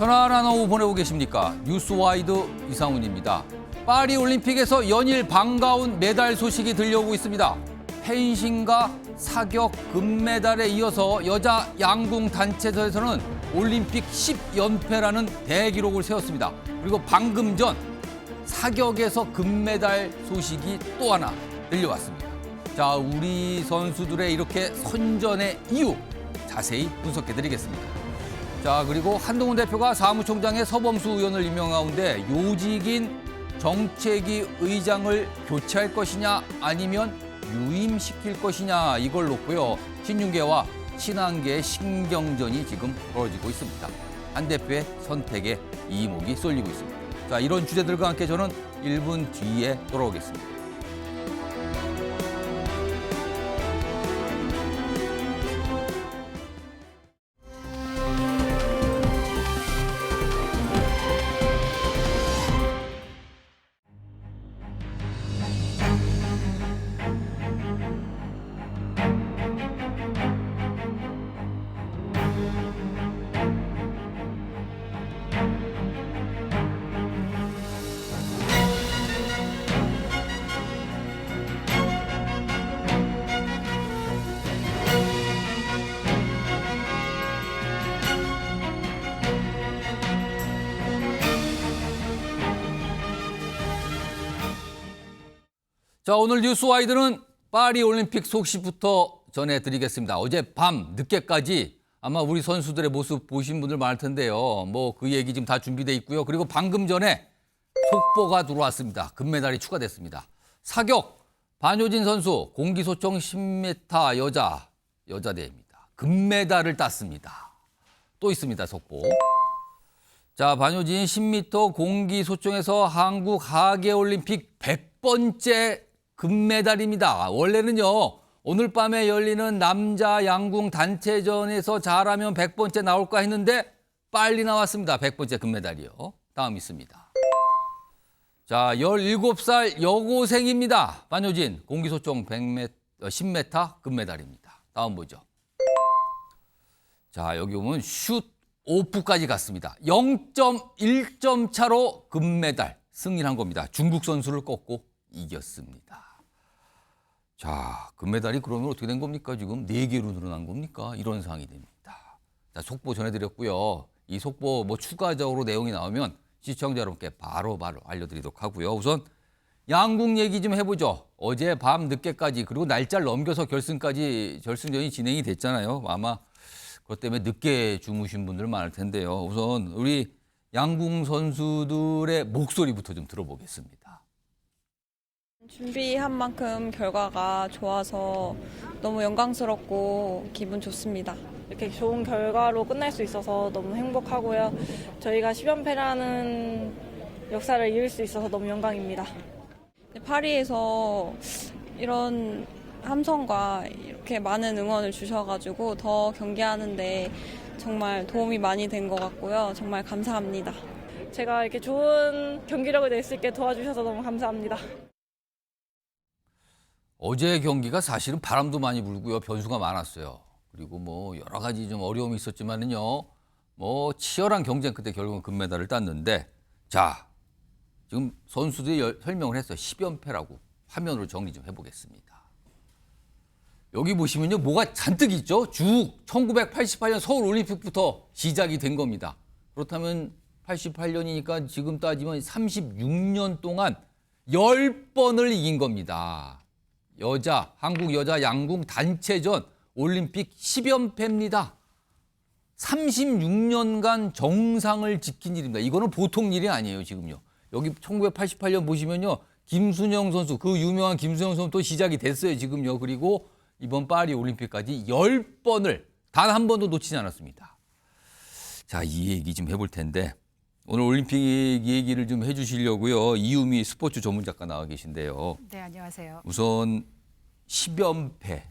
편안한 오후 보내고 계십니까? 뉴스와이드 이상훈입니다. 파리 올림픽에서 연일 반가운 메달 소식이 들려오고 있습니다. 펜싱과 사격 금메달에 이어서 여자 양궁 단체전에서는 올림픽 10연패라는 대기록을 세웠습니다. 그리고 방금 전 사격에서 금메달 소식이 또 하나 들려왔습니다. 자, 우리 선수들의 이렇게 선전의 이유 자세히 분석해드리겠습니다. 자, 그리고 한동훈 대표가 사무총장의 서범수 의원을 임명 가운데 요직인 정책위 의장을 교체할 것이냐 아니면 유임시킬 것이냐 이걸 놓고요. 신윤계와 친한계의 신경전이 지금 벌어지고 있습니다. 한 대표의 선택에 이목이 쏠리고 있습니다. 자, 이런 주제들과 함께 저는 1분 뒤에 돌아오겠습니다. 자, 오늘 뉴스와이드는 파리 올림픽 소식부터 전해드리겠습니다. 어젯밤 늦게까지 아마 우리 선수들의 모습 보신 분들 많을 텐데요. 뭐 그 얘기 지금 다 준비돼 있고요. 그리고 방금 전에 속보가 들어왔습니다. 금메달이 추가됐습니다. 사격 반효진 선수 공기소총 10m 여자대입니다. 금메달을 땄습니다. 또 있습니다. 속보. 자, 반효진 10m 공기소총에서 한국 하계올림픽 100번째 금메달입니다. 원래는요, 오늘 밤에 열리는 남자 양궁 단체전에서 잘하면 100번째 나올까 했는데 빨리 나왔습니다. 100번째 금메달이요. 다음 있습니다. 자, 17살 여고생입니다. 반효진 공기소총 10m 금메달입니다. 다음 보죠. 자, 여기 보면 슛 오프까지 갔습니다. 0.1점 차로 금메달 승리한 겁니다. 중국 선수를 꺾고 이겼습니다. 자, 금메달이 그러면 어떻게 된 겁니까? 지금 4개로 늘어난 겁니까? 이런 상황이 됩니다. 자, 속보 전해드렸고요. 이 속보 뭐 추가적으로 내용이 나오면 시청자 여러분께 바로바로 알려드리도록 하고요. 우선 양궁 얘기 좀 해보죠. 어제 밤 늦게까지 그리고 날짜를 넘겨서 결승전이 진행이 됐잖아요. 아마 그것 때문에 늦게 주무신 분들 많을 텐데요. 우선 우리 양궁 선수들의 목소리부터 좀 들어보겠습니다. 준비한 만큼 결과가 좋아서 너무 영광스럽고 기분 좋습니다. 이렇게 좋은 결과로 끝날 수 있어서 너무 행복하고요. 저희가 10연패라는 역사를 이을 수 있어서 너무 영광입니다. 파리에서 이런 함성과 이렇게 많은 응원을 주셔가지고 더 경기하는데 정말 도움이 많이 된 것 같고요. 정말 감사합니다. 제가 이렇게 좋은 경기력을 낼 수 있게 도와주셔서 너무 감사합니다. 어제 경기가 사실은 바람도 많이 불고요. 변수가 많았어요. 그리고 뭐 여러 가지 좀 어려움이 있었지만은요. 뭐 치열한 경쟁 끝에 결국은 금메달을 땄는데 자, 지금 선수들이 설명을 했어요. 10연패라고 화면으로 정리 좀 해보겠습니다. 여기 보시면요. 뭐가 잔뜩 있죠. 쭉 1988년 서울올림픽부터 시작이 된 겁니다. 그렇다면 88년이니까 지금 따지면 36년 동안 10번을 이긴 겁니다. 한국 여자 양궁 단체전 올림픽 10연패입니다. 36년간 정상을 지킨 일입니다. 이거는 보통 일이 아니에요, 지금요. 여기 1988년 보시면요. 김순영 선수, 그 유명한 김순영 선수 또 시작이 됐어요, 지금요. 그리고 이번 파리 올림픽까지 10번을 단 한 번도 놓치지 않았습니다. 자, 이 얘기 좀 해볼 텐데 오늘 올림픽 얘기를 좀 해주시려고요. 이유미 스포츠 전문 작가 나와 계신데요. 네, 안녕하세요. 우선 10연패.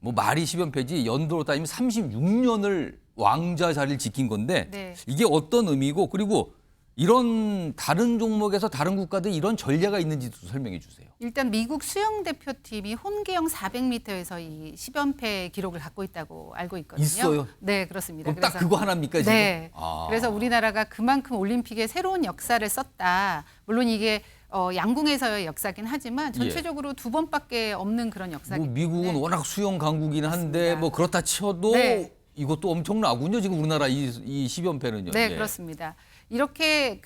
뭐 말이 10연패지 연도로 따지면 36년을 왕자 자리를 지킨 건데 네. 이게 어떤 의미고 그리고 이런 다른 종목에서 다른 국가들 이런 전례가 있는지도 설명해 주세요. 일단 미국 수영 대표팀이 혼계영 400m에서 이 10연패 기록을 갖고 있다고 알고 있거든요. 있어요? 네, 그렇습니다. 그럼 딱 그거 하나입니까 지금? 네. 아. 그래서 우리나라가 그만큼 올림픽에 새로운 역사를 썼다. 물론 이게 양궁에서의 역사긴 하지만 전체적으로 두 번밖에 없는 그런 역사기 뭐 미국은 때문에. 워낙 수영 강국이긴 한데 맞습니다. 뭐 그렇다 치어도 네. 이것도 엄청나군요. 지금 우리나라 이 10연패는요. 네, 예. 그렇습니다. 이렇게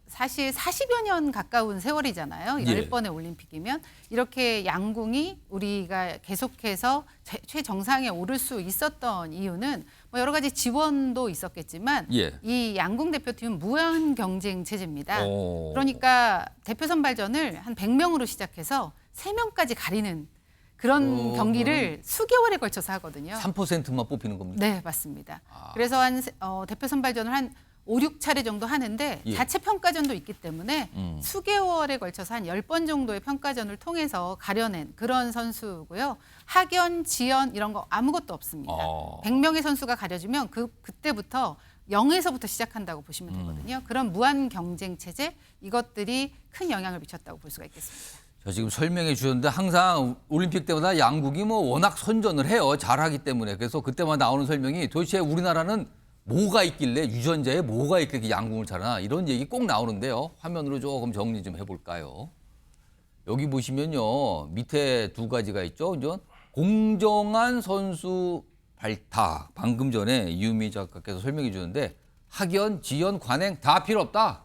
사실 40여 년 가까운 세월이잖아요. 예. 10번의 올림픽이면 이렇게 양궁이 우리가 계속해서 최정상에 오를 수 있었던 이유는 뭐 여러 가지 지원도 있었겠지만 예. 이 양궁 대표팀은 무한 경쟁 체제입니다. 오. 그러니까 대표 선발전을 한 100명으로 시작해서 3명까지 가리는 그런 경기를 수개월에 걸쳐서 하거든요. 3%만 뽑히는 겁니다. 네, 맞습니다. 아. 그래서 대표 선발전을 한 5, 6차례 정도 하는데 예. 자체 평가전도 있기 때문에 수개월에 걸쳐서 한 10번 정도의 평가전을 통해서 가려낸 그런 선수고요. 학연, 지연 이런 거 아무것도 없습니다. 100명의 선수가 가려지면 그때부터 0에서부터 시작한다고 보시면 되거든요. 그런 무한 경쟁 체제 이것들이 큰 영향을 미쳤다고 볼 수가 있겠습니다. 자, 지금 설명해 주셨는데 항상 올림픽 때마다 양국이 뭐 워낙 선전을 해요. 잘하기 때문에. 그래서 그때마다 나오는 설명이 도대체 우리나라는 뭐가 있길래 유전자에 뭐가 있길래 양궁을 잘하나 이런 얘기 꼭 나오는데요. 화면으로 조금 정리 좀 해볼까요? 여기 보시면요. 밑에 두 가지가 있죠. 이제 공정한 선수 발탁. 방금 전에 이유미 작가께서 설명해 주는데 학연, 지연, 관행 다 필요 없다.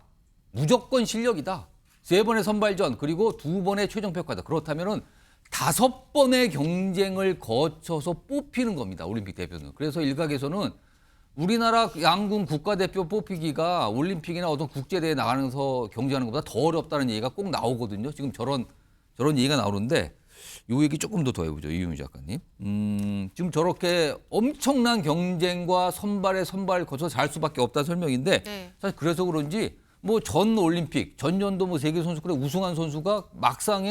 무조건 실력이다. 3번의 선발전 그리고 2번의 최종평가다. 그렇다면은 5번의 경쟁을 거쳐서 뽑히는 겁니다. 올림픽 대표는. 그래서 일각에서는 우리나라 양궁 국가대표 뽑히기가 올림픽이나 어떤 국제대회에 나가면서 경쟁하는 것보다 더 어렵다는 얘기가 꼭 나오거든요. 지금 저런 얘기가 나오는데 이 얘기 조금 더 해보죠. 이유미 작가님. 지금 저렇게 엄청난 경쟁과 선발에 선발 거쳐서 잘 수밖에 없다는 설명인데 네. 사실 그래서 그런지 뭐 전 올림픽, 전년도 뭐 세계 선수권에 우승한 선수가 막상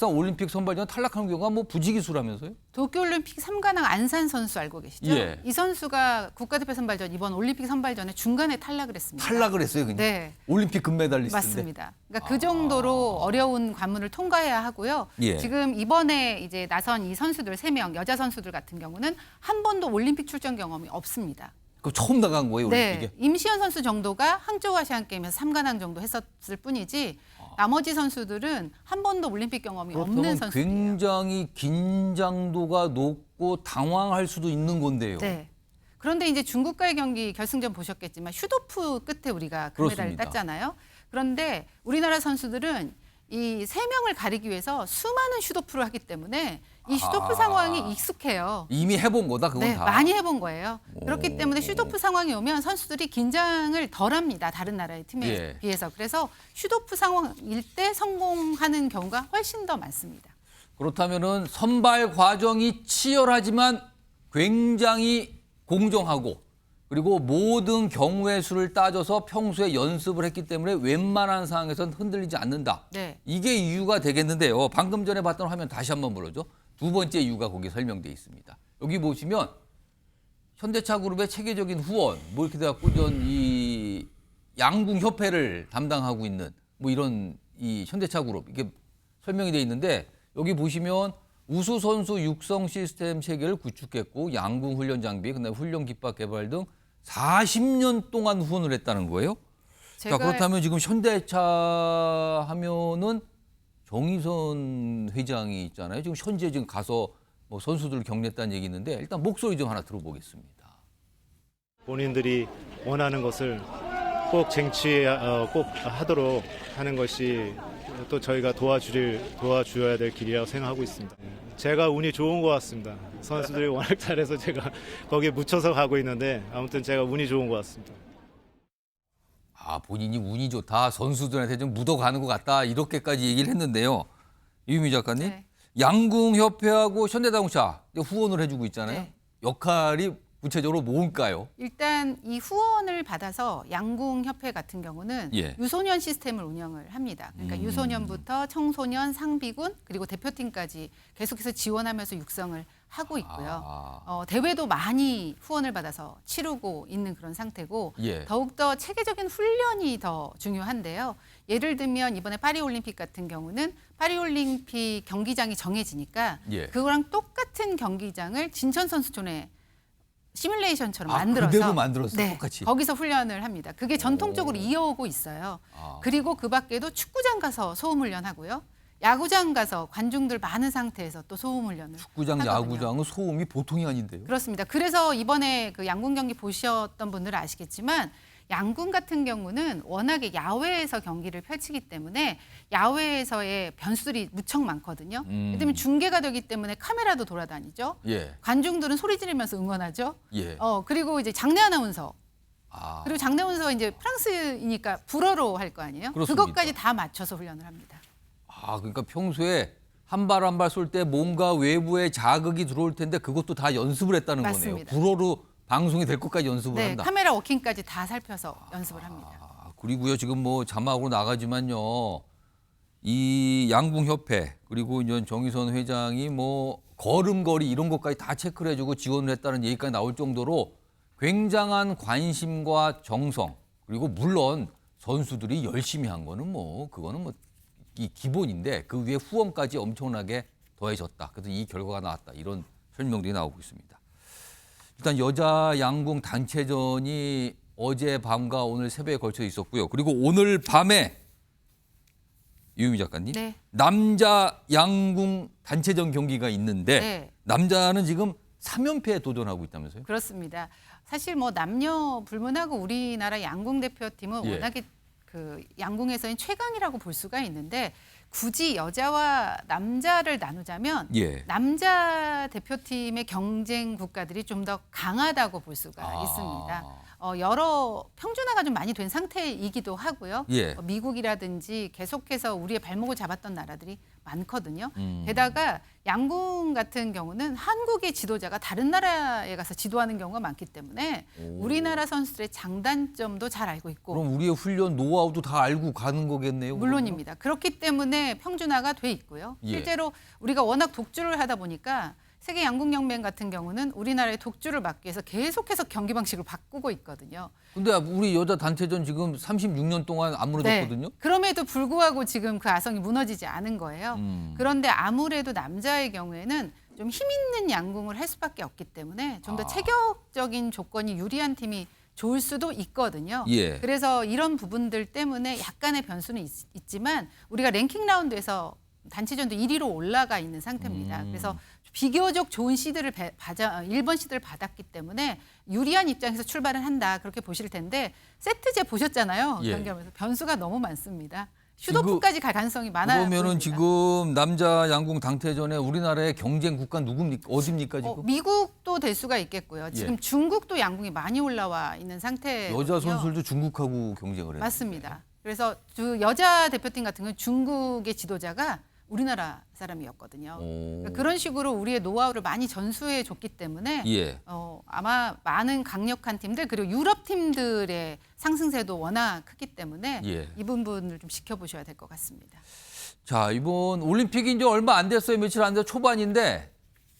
올림픽 선발전 탈락하는 경우가 뭐 부지기수라면서요? 도쿄올림픽 3관왕 안산 선수 알고 계시죠? 예. 이 선수가 국가대표 선발전 이번 올림픽 선발전에 중간에 탈락을 했습니다. 탈락을 했어요, 그냥. 네. 올림픽 금메달리스트인데. 맞습니다. 그러니까 그 정도로 어려운 관문을 통과해야 하고요. 예. 지금 이번에 이제 나선 이 선수들 3명 여자 선수들 같은 경우는 한 번도 올림픽 출전 경험이 없습니다. 그 처음 나간 거예요, 올림픽에? 네, 임시현 선수 정도가 항저우 아시안 게임에서 3관왕 정도 했었을 뿐이지 나머지 선수들은 한 번도 올림픽 경험이 없는 그렇다면 선수들이에요. 굉장히 긴장도가 높고 당황할 수도 있는 건데요. 네. 그런데 이제 중국과의 경기 결승전 보셨겠지만 슈도프 끝에 우리가 금메달을 그렇습니다. 땄잖아요. 그런데 우리나라 선수들은 이 3명을 가리기 위해서 수많은 슈도프를 하기 때문에 이 슈도프 상황이 익숙해요. 이미 해본 거다, 그건 네, 다. 많이 해본 거예요. 그렇기 때문에 슈도프 상황이 오면 선수들이 긴장을 덜합니다. 다른 나라의 팀에 예. 비해서. 그래서 슈도프 상황일 때 성공하는 경우가 훨씬 더 많습니다. 그렇다면은 선발 과정이 치열하지만 굉장히 공정하고 그리고 모든 경우의 수를 따져서 평소에 연습을 했기 때문에 웬만한 상황에서는 흔들리지 않는다. 네. 이게 이유가 되겠는데요. 방금 전에 봤던 화면 다시 한번 보여줘. 두 번째 이유가 거기 설명돼 있습니다. 여기 보시면 현대차 그룹의 체계적인 후원, 뭐 이렇게 돼갖고 이 양궁 협회를 담당하고 있는 뭐 이런 이 현대차 그룹 이게 설명이 돼 있는데 여기 보시면 우수 선수 육성 시스템 체계를 구축했고 양궁 훈련 장비, 그다음에 훈련 기법 개발 등 40년 동안 후원을 했다는 거예요. 자, 그렇다면 지금 현대차 하면은 정의선 회장이 있잖아요. 지금 현재 지금 가서 뭐 선수들을 격려했다는 얘기 있는데 일단 목소리 좀 하나 들어보겠습니다. 본인들이 원하는 것을 꼭 꼭 하도록 하는 것이 또 저희가 도와줘야 될 길이라고 생각하고 있습니다. 제가 운이 좋은 것 같습니다. 선수들이 워낙 잘해서 제가 거기에 묻혀서 가고 있는데 아무튼 제가 운이 좋은 것 같습니다. 아, 본인이 운이 좋다. 선수들한테 좀 묻어가는 것 같다. 이렇게까지 얘기를 했는데요. 이유미 작가님. 네. 양궁협회하고 현대자동차 후원을 해주고 있잖아요. 네. 역할이 구체적으로 뭔가요? 일단 이 후원을 받아서 양궁협회 같은 경우는 예. 유소년 시스템을 운영을 합니다. 그러니까 유소년부터 청소년, 상비군 그리고 대표팀까지 계속해서 지원하면서 육성을 하고 있고요. 대회도 많이 후원을 받아서 치르고 있는 그런 상태고 예. 더욱더 체계적인 훈련이 더 중요한데요. 예를 들면 이번에 파리올림픽 같은 경우는 파리올림픽 경기장이 정해지니까 예. 그거랑 똑같은 경기장을 진천 선수촌에 시뮬레이션처럼 아, 만들어서 그대로 만들었어요, 네, 똑같이? 거기서 훈련을 합니다. 그게 전통적으로 이어오고 있어요. 그리고 그 밖에도 축구장 가서 소음 훈련하고요. 야구장 가서 관중들 많은 상태에서 또 소음 훈련을 축구장, 하거든요. 야구장은 소음이 보통이 아닌데요. 그렇습니다. 그래서 이번에 그 양궁 경기 보셨던 분들은 아시겠지만 양궁 같은 경우는 워낙에 야외에서 경기를 펼치기 때문에 야외에서의 변수들이 무척 많거든요. 예를 들면 중계가 되기 때문에 카메라도 돌아다니죠. 예. 관중들은 소리 지르면서 응원하죠. 예. 그리고 이제 장내 아나운서. 아. 그리고 장내 아나운서 이제 프랑스이니까 불어로 할 거 아니에요. 그렇습니다. 그것까지 다 맞춰서 훈련을 합니다. 아, 그러니까 평소에 한 발 한 발 쏠 때 뭔가 외부의 자극이 들어올 텐데 그것도 다 연습을 했다는 맞습니다. 거네요. 불어로 방송이 될 것까지 연습을 네, 한다. 카메라 워킹까지 다 살펴서 연습을 합니다. 아, 그리고요 지금 뭐 자막으로 나가지만요 이 양궁협회 그리고 이제 정의선 회장이 뭐 걸음걸이 이런 것까지 다 체크를 해주고 지원을 했다는 얘기까지 나올 정도로 굉장한 관심과 정성 그리고 물론 선수들이 열심히 한 거는 뭐 그거는 뭐 이 기본인데 그 위에 후원까지 엄청나게 더해졌다. 그래서 이 결과가 나왔다. 이런 설명들이 나오고 있습니다. 일단 여자 양궁 단체전이 어제 밤과 오늘 새벽에 걸쳐 있었고요. 그리고 오늘 밤에 유미 작가님, 네. 남자 양궁 단체전 경기가 있는데 네. 남자는 지금 3연패에 도전하고 있다면서요? 그렇습니다. 사실 뭐 남녀 불문하고 우리나라 양궁 대표팀은 예. 워낙에 그 양궁에서는 최강이라고 볼 수가 있는데 굳이 여자와 남자를 나누자면 예. 남자 대표팀의 경쟁 국가들이 좀 더 강하다고 볼 수가 아. 있습니다. 여러 평준화가 좀 많이 된 상태이기도 하고요. 예. 미국이라든지 계속해서 우리의 발목을 잡았던 나라들이 많거든요. 음. 게다가 양궁 같은 경우는 한국의 지도자가 다른 나라에 가서 지도하는 경우가 많기 때문에 우리나라 선수들의 장단점도 잘 알고 있고 그럼 우리의 훈련 노하우도 다 알고 가는 거겠네요. 물론입니다. 그렇기 때문에 평준화가 돼 있고요. 예. 실제로 우리가 워낙 독주를 하다 보니까 세계 양궁연맹 같은 경우는 우리나라의 독주를 막기 위해서 계속해서 경기 방식을 바꾸고 있거든요. 근데 우리 여자 단체전 지금 36년 동안 안 무너졌거든요. 그럼에도 불구하고 지금 그 아성이 무너지지 않은 거예요. 그런데 아무래도 남자의 경우에는 좀 힘 있는 양궁을 할 수밖에 없기 때문에 좀 더 체격적인 조건이 유리한 팀이 좋을 수도 있거든요. 예. 그래서 이런 부분들 때문에 약간의 변수는 있지만 우리가 랭킹 라운드에서 단체전도 1위로 올라가 있는 상태입니다. 그래서 비교적 좋은 시드를 1번 시드를 받았기 때문에 유리한 입장에서 출발을 한다. 그렇게 보실 텐데 세트제 보셨잖아요. 예. 경기하면서 변수가 너무 많습니다. 슈도프까지 갈 가능성이 많아요. 그러면은 지금 남자 양궁 단체전에 우리나라의 경쟁 국가 누굽니까? 어디입니까 지금? 미국도 될 수가 있겠고요. 지금 예. 중국도 양궁이 많이 올라와 있는 상태거든요. 여자 선수들도 중국하고 경쟁을 해요. 맞습니다. 그래서 여자 대표팀 같은 경우는 중국의 지도자가 우리나라 사람이었거든요. 그러니까 그런 식으로 우리의 노하우를 많이 전수해 줬기 때문에 예. 아마 많은 강력한 팀들 그리고 유럽 팀들의 상승세도 워낙 크기 때문에 예. 이 부분을 좀 지켜보셔야 될 것 같습니다. 자, 이번 올림픽이 이제 얼마 안 됐어요. 며칠 안 돼서 초반인데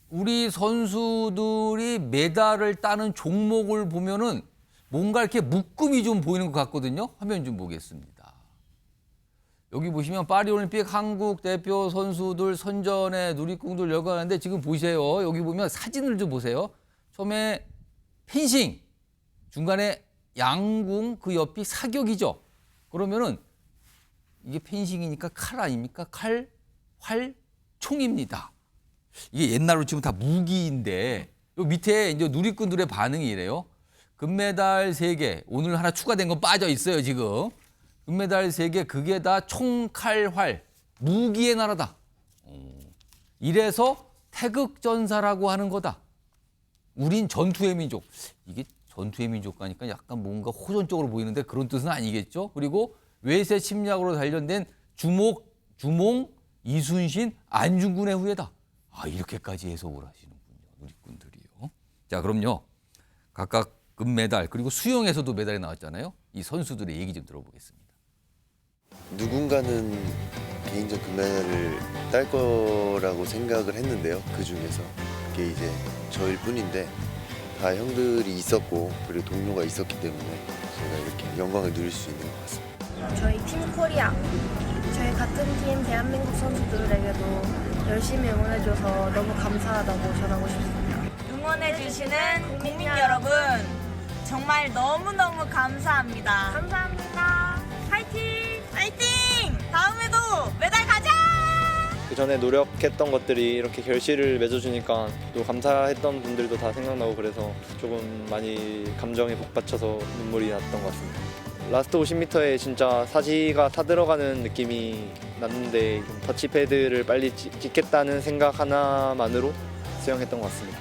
우리 선수들이 메달을 따는 종목을 보면은 뭔가 이렇게 묶음이 좀 보이는 것 같거든요. 화면 좀 보겠습니다. 여기 보시면 파리올림픽 한국 대표 선수들 선전에 누리꾼들 열광하는데 지금 보세요. 여기 보면 사진을 좀 보세요. 처음에 펜싱, 중간에 양궁, 그 옆이 사격이죠. 그러면은 이게 펜싱이니까 칼 아닙니까? 칼, 활, 총입니다. 이게 옛날로 치면 다 무기인데 여기 밑에 이제 누리꾼들의 반응이 이래요. 금메달 3개, 오늘 하나 추가된 건 빠져 있어요, 지금. 금메달 3개, 그게 다 총, 칼, 활, 무기의 나라다. 이래서 태극전사라고 하는 거다. 우린 전투의 민족. 이게 전투의 민족 가니까 약간 뭔가 호전적으로 보이는데 그런 뜻은 아니겠죠. 그리고 외세 침략으로 단련된 주몽, 이순신, 안중근의 후예다. 아, 이렇게까지 해석을 하시는군요. 누리꾼들이요. 자, 그럼요. 각각 금메달 그리고 수영에서도 메달이 나왔잖아요. 이 선수들의 얘기 좀 들어보겠습니다. 누군가는 개인적 금메달을 딸 거라고 생각을 했는데요. 그 중에서 그게 이제 저일 뿐인데 다 형들이 있었고 그리고 동료가 있었기 때문에 제가 이렇게 영광을 누릴 수 있는 것 같습니다. 저희 팀 코리아, 저희 같은 팀 대한민국 선수들에게도 열심히 응원해줘서 너무 감사하다고 전하고 싶습니다. 응원해주시는 국민 여러분 정말 너무너무 감사합니다. 감사합니다. 파이팅! 파이팅! 다음에도 메달 가자! 그 전에 노력했던 것들이 이렇게 결실을 맺어주니까 또 감사했던 분들도 다 생각나고 그래서 조금 많이 감정에 북받쳐서 눈물이 났던 것 같습니다. 라스트 50m에 진짜 사지가 타들어가는 느낌이 났는데 좀 터치패드를 빨리 찍겠다는 생각 하나만으로 수영했던 것 같습니다.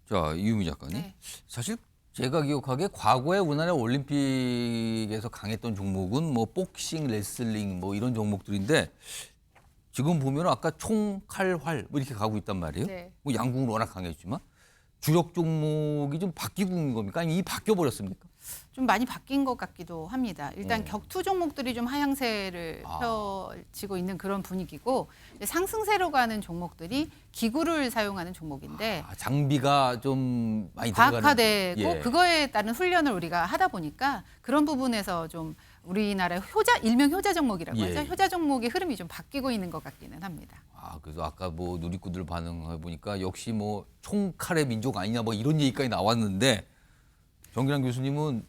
자, 이유미 작가님. 네. 사실 제가 기억하기에 과거에 우리나라 올림픽에서 강했던 종목은 뭐 복싱, 레슬링 뭐 이런 종목들인데 지금 보면 아까 총, 칼, 활 뭐 이렇게 가고 있단 말이에요. 네. 뭐 양궁은 워낙 강했지만 주력 종목이 좀 바뀌고 있는 겁니까? 아니면 이미 바뀌어 버렸습니까? 좀 많이 바뀐 것 같기도 합니다. 일단 어. 격투 종목들이 좀 하향세를 펼치고 있는 그런 분위기고 이제 상승세로 가는 종목들이 기구를 사용하는 종목인데 장비가 좀 많이 들어가는. 과학화되고 예. 그거에 따른 훈련을 우리가 하다 보니까 그런 부분에서 좀 우리나라의 일명 효자 종목이라고 예. 하죠. 효자 종목의 흐름이 좀 바뀌고 있는 것 같기는 합니다. 그래서 아까 뭐 누리꾼들 반응해 보니까 역시 뭐 총칼의 민족 아니냐 뭐 이런 얘기까지 나왔는데 정기란 교수님은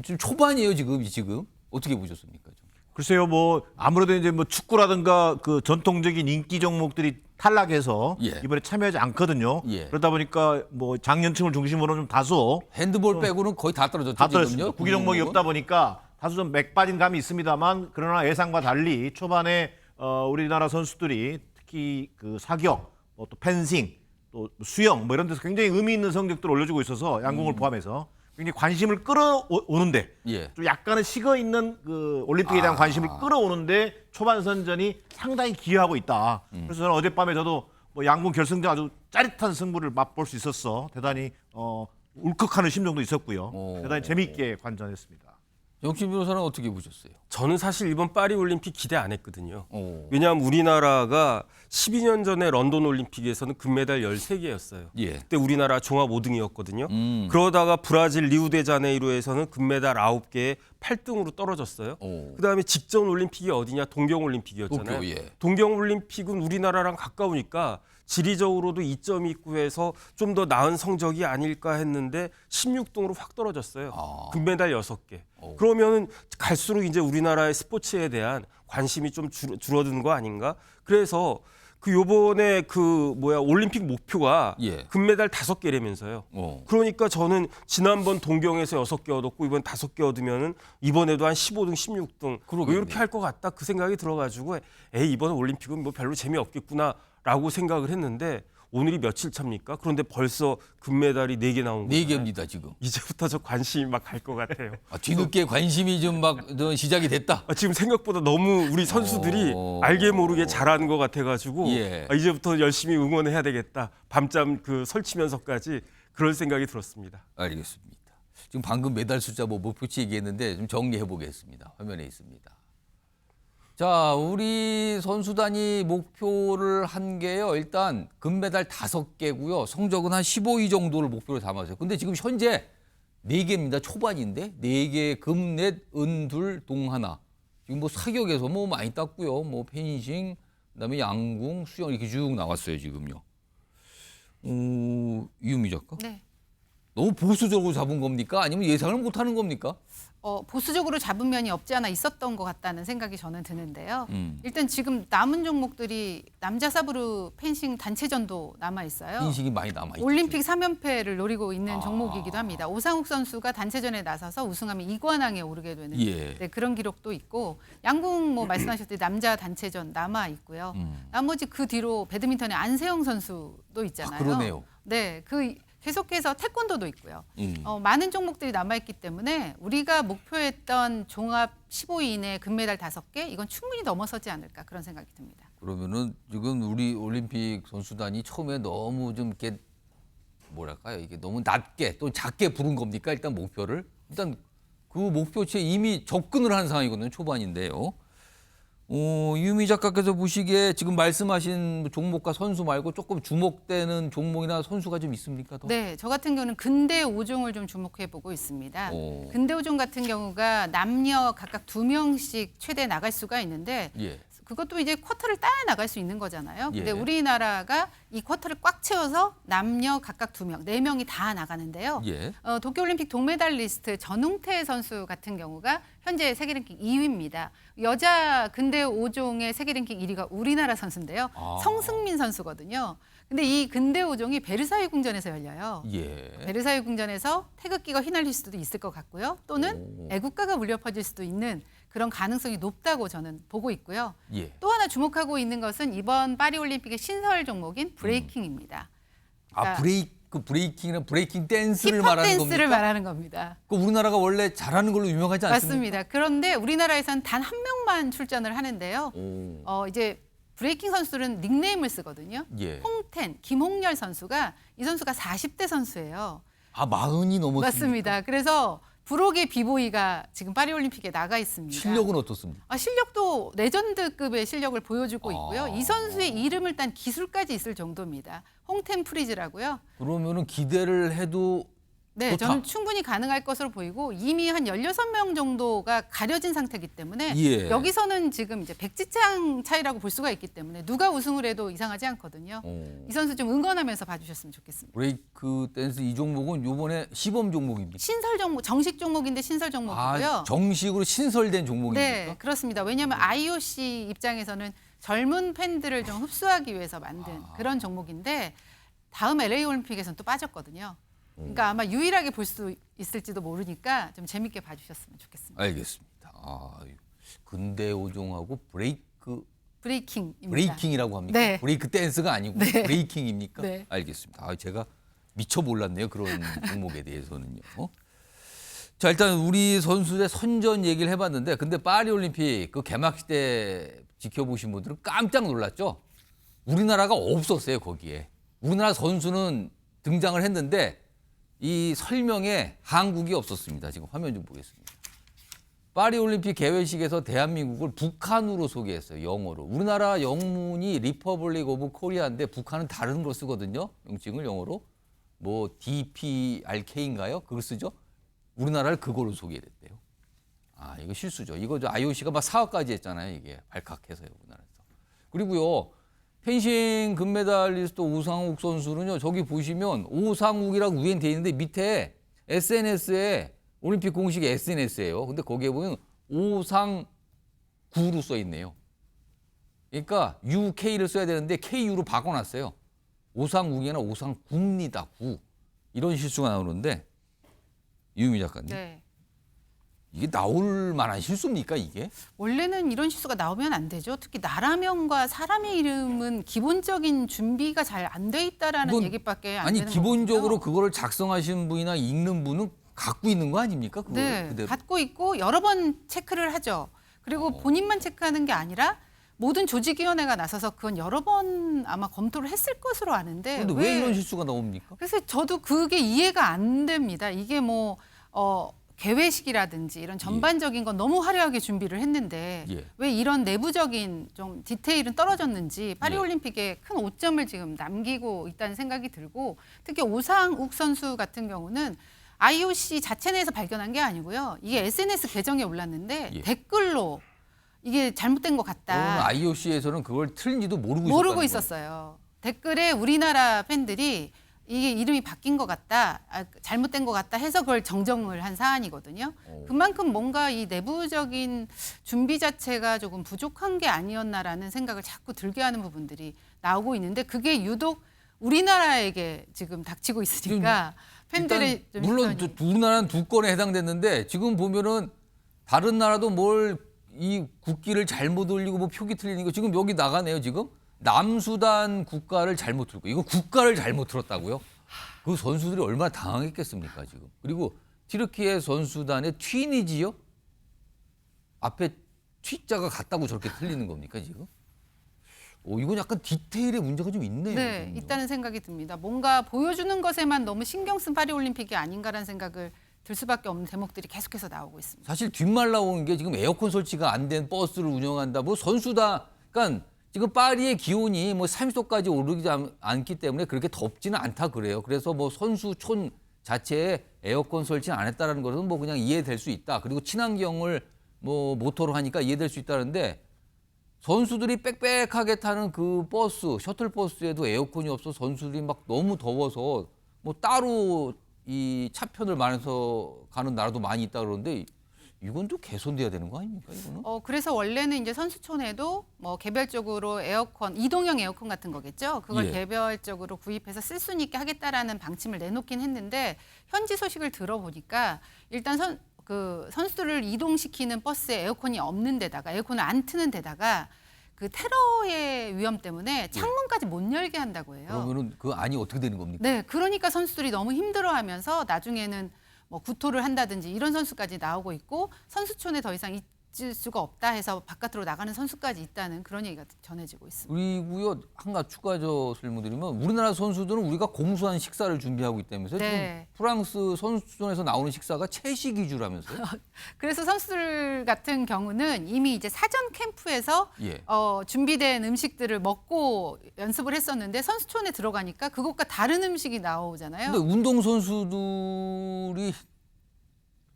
지금 초반이에요 지금 어떻게 보셨습니까? 좀. 글쎄요, 뭐 아무래도 이제 뭐 축구라든가 그 전통적인 인기 종목들이 탈락해서 예. 이번에 참여하지 않거든요. 예. 그러다 보니까 뭐 장년층을 중심으로 좀 다소 핸드볼 빼고는 거의 다 떨어졌죠. 다 떨어졌습니다. 지금요? 구기 종목이 종목은? 없다 보니까 다소 좀 맥 빠진 감이 있습니다만 그러나 예상과 달리 초반에 우리나라 선수들이 특히 그 사격, 또 펜싱, 또 수영 뭐 이런 데서 굉장히 의미 있는 성적들을 올려주고 있어서 양궁을 포함해서 굉장히 관심을 끌어오는데 예. 좀 약간은 식어 있는 그 올림픽에 대한 관심을 끌어오는데 초반 선전이 상당히 기여하고 있다. 그래서 저는 어젯밤에 저도 뭐 양궁 결승전 아주 짜릿한 승부를 맛볼 수 있었어. 대단히 울컥하는 심정도 있었고요. 대단히 재미있게 관전했습니다. 영신 변호사는 어떻게 보셨어요? 저는 사실 이번 파리 올림픽 기대 안 했거든요. 오. 왜냐하면 우리나라가 12년 전에 런던 올림픽에서는 금메달 13개였어요. 예. 그때 우리나라 종합 5등이었거든요. 그러다가 브라질 리우데자네이루에서는 금메달 9개에 8등으로 떨어졌어요. 오. 그다음에 직전 올림픽이 어디냐? 동경올림픽이었잖아요. 도쿄, 예. 동경올림픽은 우리나라랑 가까우니까 지리적으로도 이점이 있고 해서 좀 더 나은 성적이 아닐까 했는데 16등으로 확 떨어졌어요. 금메달 6개. 그러면은 갈수록 이제 우리나라의 스포츠에 대한 관심이 좀 줄어드는 거 아닌가? 그래서 그 요번에 올림픽 목표가 예. 금메달 5개라면서요. 그러니까 저는 지난번 동경에서 6개 얻었고 이번 5개 얻으면은 이번에도 한 15등, 16등 왜 이렇게 할 것 같다 그 생각이 들어가지고 이번 올림픽은 뭐 별로 재미없겠구나라고 생각을 했는데 오늘이 며칠 차입니까? 그런데 벌써 금메달이 4개 나온 거예요. 4개입니다 지금. 이제부터 저 관심이 막 갈 것 같아요. 뒤늦게 관심이 좀 막 시작이 됐다. 지금 생각보다 너무 우리 선수들이 알게 모르게 잘하는 것 같아가지고 예. 이제부터 열심히 응원해야 되겠다. 밤잠 설치면서까지 그럴 생각이 들었습니다. 알겠습니다. 지금 방금 메달 숫자 목표치 얘기했는데 좀 정리해 보겠습니다. 화면에 있습니다. 자, 우리 선수단이 목표를 한 게요. 일단 금메달 5개고요. 성적은 한 15위 정도를 목표로 담았어요. 근데 지금 현재 4개입니다. 초반인데 4개 금 넷, 은 둘, 동 하나. 지금 뭐 사격에서 뭐 많이 땄고요. 뭐 펜싱, 그다음에 양궁, 수영 이렇게 쭉 나왔어요, 지금요. 이유미 작가? 네. 너무 보수적으로 잡은 겁니까? 아니면 예상을 못 하는 겁니까? 보수적으로 잡은 면이 없지 않아 있었던 것 같다는 생각이 저는 드는데요. 일단 지금 남은 종목들이 남자 사브르 펜싱 단체전도 남아 있어요. 인식이 많이 남아 있죠. 올림픽 3연패를 노리고 있는 종목이기도 합니다. 오상욱 선수가 단체전에 나서서 우승하면 2관왕에 오르게 되는 예. 네, 그런 기록도 있고 양궁 말씀하셨듯이 남자 단체전 남아 있고요. 나머지 그 뒤로 배드민턴의 안세영 선수도 있잖아요. 그러네요. 네, 계속해서 태권도도 있고요. 많은 종목들이 남아있기 때문에 우리가 목표했던 종합 15위 이내 금메달 5개 이건 충분히 넘어서지 않을까 그런 생각이 듭니다. 그러면은 지금 우리 올림픽 선수단이 처음에 너무 좀 이렇게 뭐랄까요? 이게 너무 낮게 또 작게 부른 겁니까? 일단 목표를. 일단 그 목표치에 이미 접근을 한 상황이거든요. 초반인데요. 유미 작가께서 보시기에 지금 말씀하신 종목과 선수 말고 조금 주목되는 종목이나 선수가 좀 있습니까? 더? 네, 저 같은 경우는 근대 5종을 좀 주목해 보고 있습니다. 오. 근대 5종 같은 경우가 남녀 각각 2명씩 최대 나갈 수가 있는데 예. 그것도 이제 쿼터를 따야 나갈 수 있는 거잖아요. 근데 예. 우리나라가 이 쿼터를 꽉 채워서 남녀 각각 2명, 4명이 다 나가는데요. 예. 도쿄올림픽 동메달리스트 전웅태 선수 같은 경우가 현재 세계 랭킹 2위입니다. 여자 근대 5종의 세계 랭킹 1위가 우리나라 선수인데요. 아. 성승민 선수거든요. 근데 이 근대 5종이 베르사유 궁전에서 열려요. 예. 베르사유 궁전에서 태극기가 휘날릴 수도 있을 것 같고요. 또는 오. 애국가가 울려 퍼질 수도 있는 그런 가능성이 높다고 저는 보고 있고요. 예. 또 하나 주목하고 있는 것은 이번 파리올림픽의 신설 종목인 브레이킹입니다. 그러니까 브레이킹이나 브레이킹 댄스를 힙합 말하는 댄스를 겁니까? 말하는 겁니다. 그 우리나라가 원래 잘하는 걸로 유명하지 않습니까? 맞습니다. 그런데 우리나라에서는 단 한 명만 출전을 하는데요. 오. 이제 브레이킹 선수들은 닉네임을 쓰거든요. 예. 홍텐, 김홍렬 선수가 이 선수가 40대 선수예요. 아, 40이 넘었습니까? 맞습니다. 그래서 부록의 비보이가 지금 파리올림픽에 나가 있습니다. 실력은 어떻습니까? 실력도 레전드급의 실력을 보여주고 있고요. 아. 이 선수의 이름을 딴 기술까지 있을 정도입니다. 홍텐 프리즈라고요. 그러면은 기대를 해도 네, 좋다. 저는 충분히 가능할 것으로 보이고 이미 한 16명 정도가 가려진 상태이기 때문에 예. 여기서는 지금 이제 백지창 차이라고 볼 수가 있기 때문에 누가 우승을 해도 이상하지 않거든요. 이 선수 좀 응원하면서 봐주셨으면 좋겠습니다. 브레이크 댄스 이 종목은 이번에 시범 종목입니까? 신설 종목, 정식 종목인데 신설 종목이고요. 아, 정식으로 신설된 종목입니까? 네, 그렇습니다. 왜냐하면 IOC 입장에서는 젊은 팬들을 좀 흡수하기 위해서 만든 그런 종목인데 다음 LA 올림픽에서는 또 빠졌거든요. 그러니까 아마 유일하게 볼 수 있을지도 모르니까 좀 재밌게 봐주셨으면 좋겠습니다. 알겠습니다. 근대 5종하고 브레이킹입니다. 브레이킹이라고 합니까? 네. 브레이크 댄스가 아니고 네. 브레이킹입니까? 네. 알겠습니다. 제가 미처 몰랐네요. 그런 종목에 대해서는요. 자, 일단 우리 선수의 선전 얘기를 해봤는데 근데 파리올림픽 그 개막식 때 지켜보신 분들은 깜짝 놀랐죠? 우리나라가 없었어요, 거기에. 우리나라 선수는 등장을 했는데 이 설명에 한국이 없었습니다. 지금 화면 좀 보겠습니다. 파리올림픽 개회식에서 대한민국을 북한으로 소개했어요. 영어로. 우리나라 영문이 리퍼블릭 오브 코리아인데 북한은 다른 걸 쓰거든요. 명칭을 영어로. 뭐 DPRK인가요? 그걸 쓰죠. 우리나라를 그걸로 소개를 했대요. 이거 실수죠. 이거 IOC가 막 사업까지 했잖아요. 이게 발칵해서요. 우리나라에서. 그리고요. 펜싱 금메달리스트 오상욱 선수는요. 저기 보시면 오상욱이라고 위엔 돼 있는데 밑에 SNS에 올림픽 공식 SNS예요. 근데 거기에 보면 오상구로 써 있네요. 그러니까 UK를 써야 되는데 KU로 바꿔놨어요. 오상욱이나 오상구입니다. 구. 이런 실수가 나오는데 유미 작가님. 네. 이게 나올 만한 실수입니까 이게? 원래는 이런 실수가 나오면 안 되죠. 특히 나라명과 사람의 이름은 기본적인 준비가 잘 안 돼 있다라는 얘기밖에 안 되는 거거든요. 기본적으로 그거를 작성하신 분이나 읽는 분은 갖고 있는 거 아닙니까? 그걸 네, 그대로. 갖고 있고 여러 번 체크를 하죠. 그리고 본인만 체크하는 게 아니라 모든 조직위원회가 나서서 그건 여러 번 아마 검토를 했을 것으로 아는데 그런데 왜 이런 실수가 나옵니까? 그래서 저도 그게 이해가 안 됩니다. 이게 개회식이라든지 이런 전반적인 건 너무 화려하게 준비를 했는데 예. 왜 이런 내부적인 좀 디테일은 떨어졌는지 파리올림픽에 큰 오점을 지금 남기고 있다는 생각이 들고 특히 오상욱 선수 같은 경우는 IOC 자체 내에서 발견한 게 아니고요. 이게 SNS 계정에 올랐는데 댓글로 이게 잘못된 것 같다. IOC에서는 그걸 틀린지도 모르고 있었어요. 댓글에 우리나라 팬들이 이게 이름이 바뀐 것 같다, 잘못된 것 같다 해서 그걸 정정을 한 사안이거든요. 그만큼 뭔가 이 내부적인 준비 자체가 조금 부족한 게 아니었나라는 생각을 자꾸 들게 하는 부분들이 나오고 있는데 그게 유독 우리나라에게 지금 닥치고 있으니까 팬들의 좀 물론 우리나라는 2건에 해당됐는데 지금 보면은 다른 나라도 이 국기를 잘못 올리고 표기 틀리는 거 지금 여기 나가네요 지금. 남수단 국가를 잘못 틀고 이거 국가를 잘못 틀었다고요? 그 선수들이 얼마나 당황했겠습니까 지금. 그리고 튀르키예 선수단의 튀니지요? 앞에 튀자가 같다고 저렇게 틀리는 겁니까 지금? 이건 약간 디테일의 문제가 좀 있네요. 네, 지금요. 있다는 생각이 듭니다. 뭔가 보여주는 것에만 너무 신경 쓴 파리올림픽이 아닌가라는 생각을 들 수밖에 없는 대목들이 계속해서 나오고 있습니다. 사실 뒷말 나오는 게 지금 에어컨 설치가 안 된 버스를 운영한다. 뭐 선수다. 그러니까 지금 파리의 기온이 뭐 30도까지 오르지 않기 때문에 그렇게 덥지는 않다 그래요. 그래서 뭐 선수촌 자체에 에어컨 설치는 안 했다라는 것은 뭐 그냥 이해될 수 있다. 그리고 친환경을 뭐 모토로 하니까 이해될 수 있다는데 선수들이 빽빽하게 타는 그 버스, 셔틀 버스에도 에어컨이 없어 선수들이 막 너무 더워서 뭐 따로 이 차편을 마련해서 가는 나라도 많이 있다 그러는데 이건 또 개선돼야 되는 거 아닙니까, 이거는? 그래서 원래는 이제 선수촌에도 뭐 개별적으로 에어컨, 이동형 에어컨 같은 거겠죠. 그걸 예. 개별적으로 구입해서 쓸 수 있게 하겠다라는 방침을 내놓긴 했는데 현지 소식을 들어보니까 일단 선수들을 이동시키는 버스에 에어컨이 없는 데다가 에어컨을 안 트는 데다가 그 테러의 위험 때문에 창문까지 못 열게 한다고 해요. 그러면은 그 안이 어떻게 되는 겁니까? 네, 그러니까 선수들이 너무 힘들어하면서 나중에는 뭐 구토를 한다든지 이런 선수까지 나오고 있고 선수촌에 더 이상 있을 수가 없다 해서 바깥으로 나가는 선수까지 있다는 그런 얘기가 전해지고 있습니다. 그리고요, 한 가지 추가적으로 설명드리면 우리나라 선수들은 우리가 공수한 식사를 준비하고 있다면서요. 네. 지금 프랑스 선수촌에서 나오는 식사가 채식 위주라면서요. 그래서 선수들 같은 경우는 이미 이제 사전 캠프에서 예. 준비된 음식들을 먹고 연습을 했었는데 선수촌에 들어가니까 그것과 다른 음식이 나오잖아요. 근데 운동 선수들이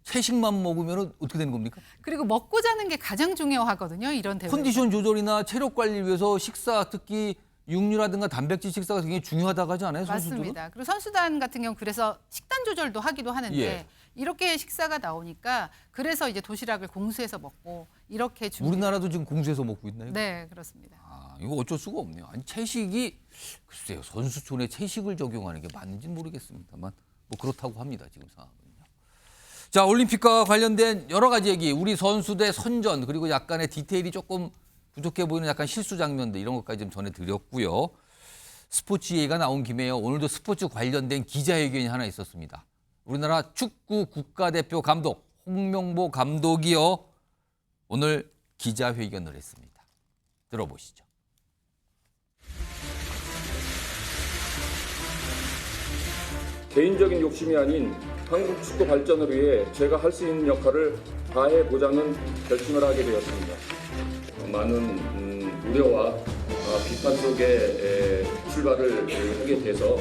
채식만 먹으면 어떻게 되는 겁니까? 그리고 먹고 자는 게 가장 중요하거든요. 이런 대회. 컨디션 조절이나 체력 관리를 위해서 식사, 특히 육류라든가 단백질 식사가 굉장히 중요하다고 하지 않아요, 선수들은? 맞습니다. 그리고 선수단 같은 경우 그래서 식단 조절도 하기도 하는데 예. 이렇게 식사가 나오니까 그래서 이제 도시락을 공수해서 먹고 이렇게 준비. 우리나라도 지금 공수해서 먹고 있나요? 네, 그렇습니다. 이거 어쩔 수가 없네요. 아니 채식이 글쎄요, 선수촌에 채식을 적용하는 게 맞는지는 모르겠습니다만 뭐 그렇다고 합니다, 지금 상황은요. 자, 올림픽과 관련된 여러 가지 얘기, 우리 선수대 선전 그리고 약간의 디테일이 조금 부족해 보이는 약간 실수 장면들 이런 것까지 좀 전해드렸고요. 스포츠 얘기가 나온 김에요. 오늘도 스포츠 관련된 기자회견이 하나 있었습니다. 우리나라 축구 국가대표 감독 홍명보 감독이요. 오늘 기자회견을 했습니다. 들어보시죠. 개인적인 욕심이 아닌 한국 축구 발전을 위해 제가 할 수 있는 역할을 다해보자는 결심을 하게 되었습니다. 많은 우려와 비판 속에 출발을 하게 돼서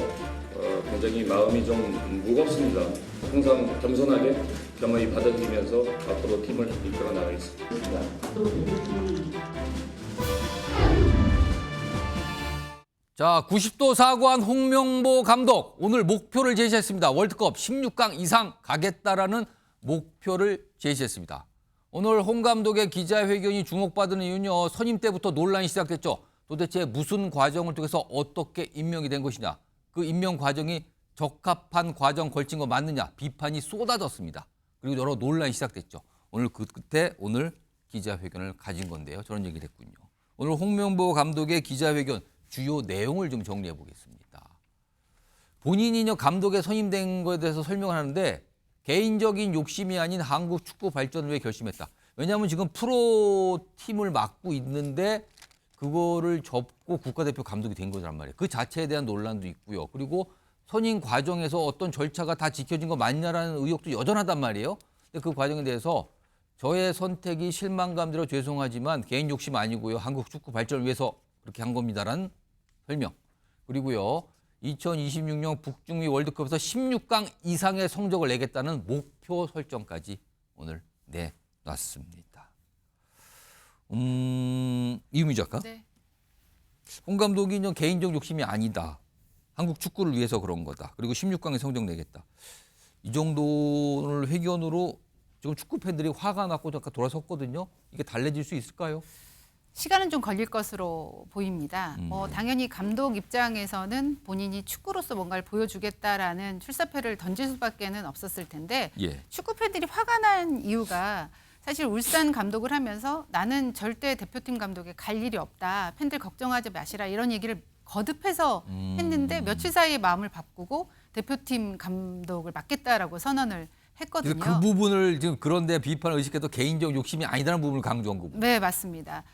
굉장히 마음이 좀 무겁습니다. 항상 겸손하게 겸허히 받아들이면서 앞으로 팀을 이끌어 나가겠습니다. 자, 90도 사과한 홍명보 감독 오늘 목표를 제시했습니다. 월드컵 16강 이상 가겠다라는 목표를 제시했습니다. 오늘 홍 감독의 기자회견이 주목받는 이유는요. 선임 때부터 논란이 시작됐죠. 도대체 무슨 과정을 통해서 어떻게 임명이 된 것이냐. 그 임명 과정이 적합한 과정 걸친 거 맞느냐. 비판이 쏟아졌습니다. 그리고 여러 논란이 시작됐죠. 오늘 그 끝에 오늘 기자회견을 가진 건데요. 저런 얘기를 했군요. 오늘 홍명보 감독의 기자회견 주요 내용을 좀 정리해 보겠습니다. 본인이 감독에 선임된 것에 대해서 설명을 하는데 개인적인 욕심이 아닌 한국 축구 발전을 위해 결심했다. 왜냐하면 지금 프로팀을 맡고 있는데 그거를 접고 국가대표 감독이 된 거란 말이에요. 그 자체에 대한 논란도 있고요. 그리고 선임 과정에서 어떤 절차가 다 지켜진 거 맞냐라는 의혹도 여전하단 말이에요. 근데 그 과정에 대해서 저의 선택이 실망감 들어 죄송하지만 개인 욕심 아니고요. 한국 축구 발전을 위해서 그렇게 한 겁니다라는 설명. 그리고요. 2026년 북중미 월드컵에서 16강 이상의 성적을 내겠다는 목표 설정까지 오늘 내놨습니다. 이유미 작가? 네. 홍 감독이 개인적 욕심이 아니다. 한국 축구를 위해서 그런 거다. 그리고 16강에 성적 내겠다. 이 정도를 회견으로 지금 축구 팬들이 화가 났고 잠깐 돌아섰거든요. 이게 달래질 수 있을까요? 시간은 좀 걸릴 것으로 보입니다. 당연히 감독 입장에서는 본인이 축구로서 뭔가를 보여주겠다라는 출사표를 던질 수밖에는 없었을 텐데 예. 축구 팬들이 화가 난 이유가 사실 울산 감독을 하면서 나는 절대 대표팀 감독에 갈 일이 없다. 팬들 걱정하지 마시라 이런 얘기를 거듭해서 했는데 며칠 사이에 마음을 바꾸고 대표팀 감독을 맡겠다라고 선언을 했거든요. 그 부분을 지금 그런데 비판을 의식해도 개인적 욕심이 아니다는 부분을 강조한 거고. 네, 맞습니다.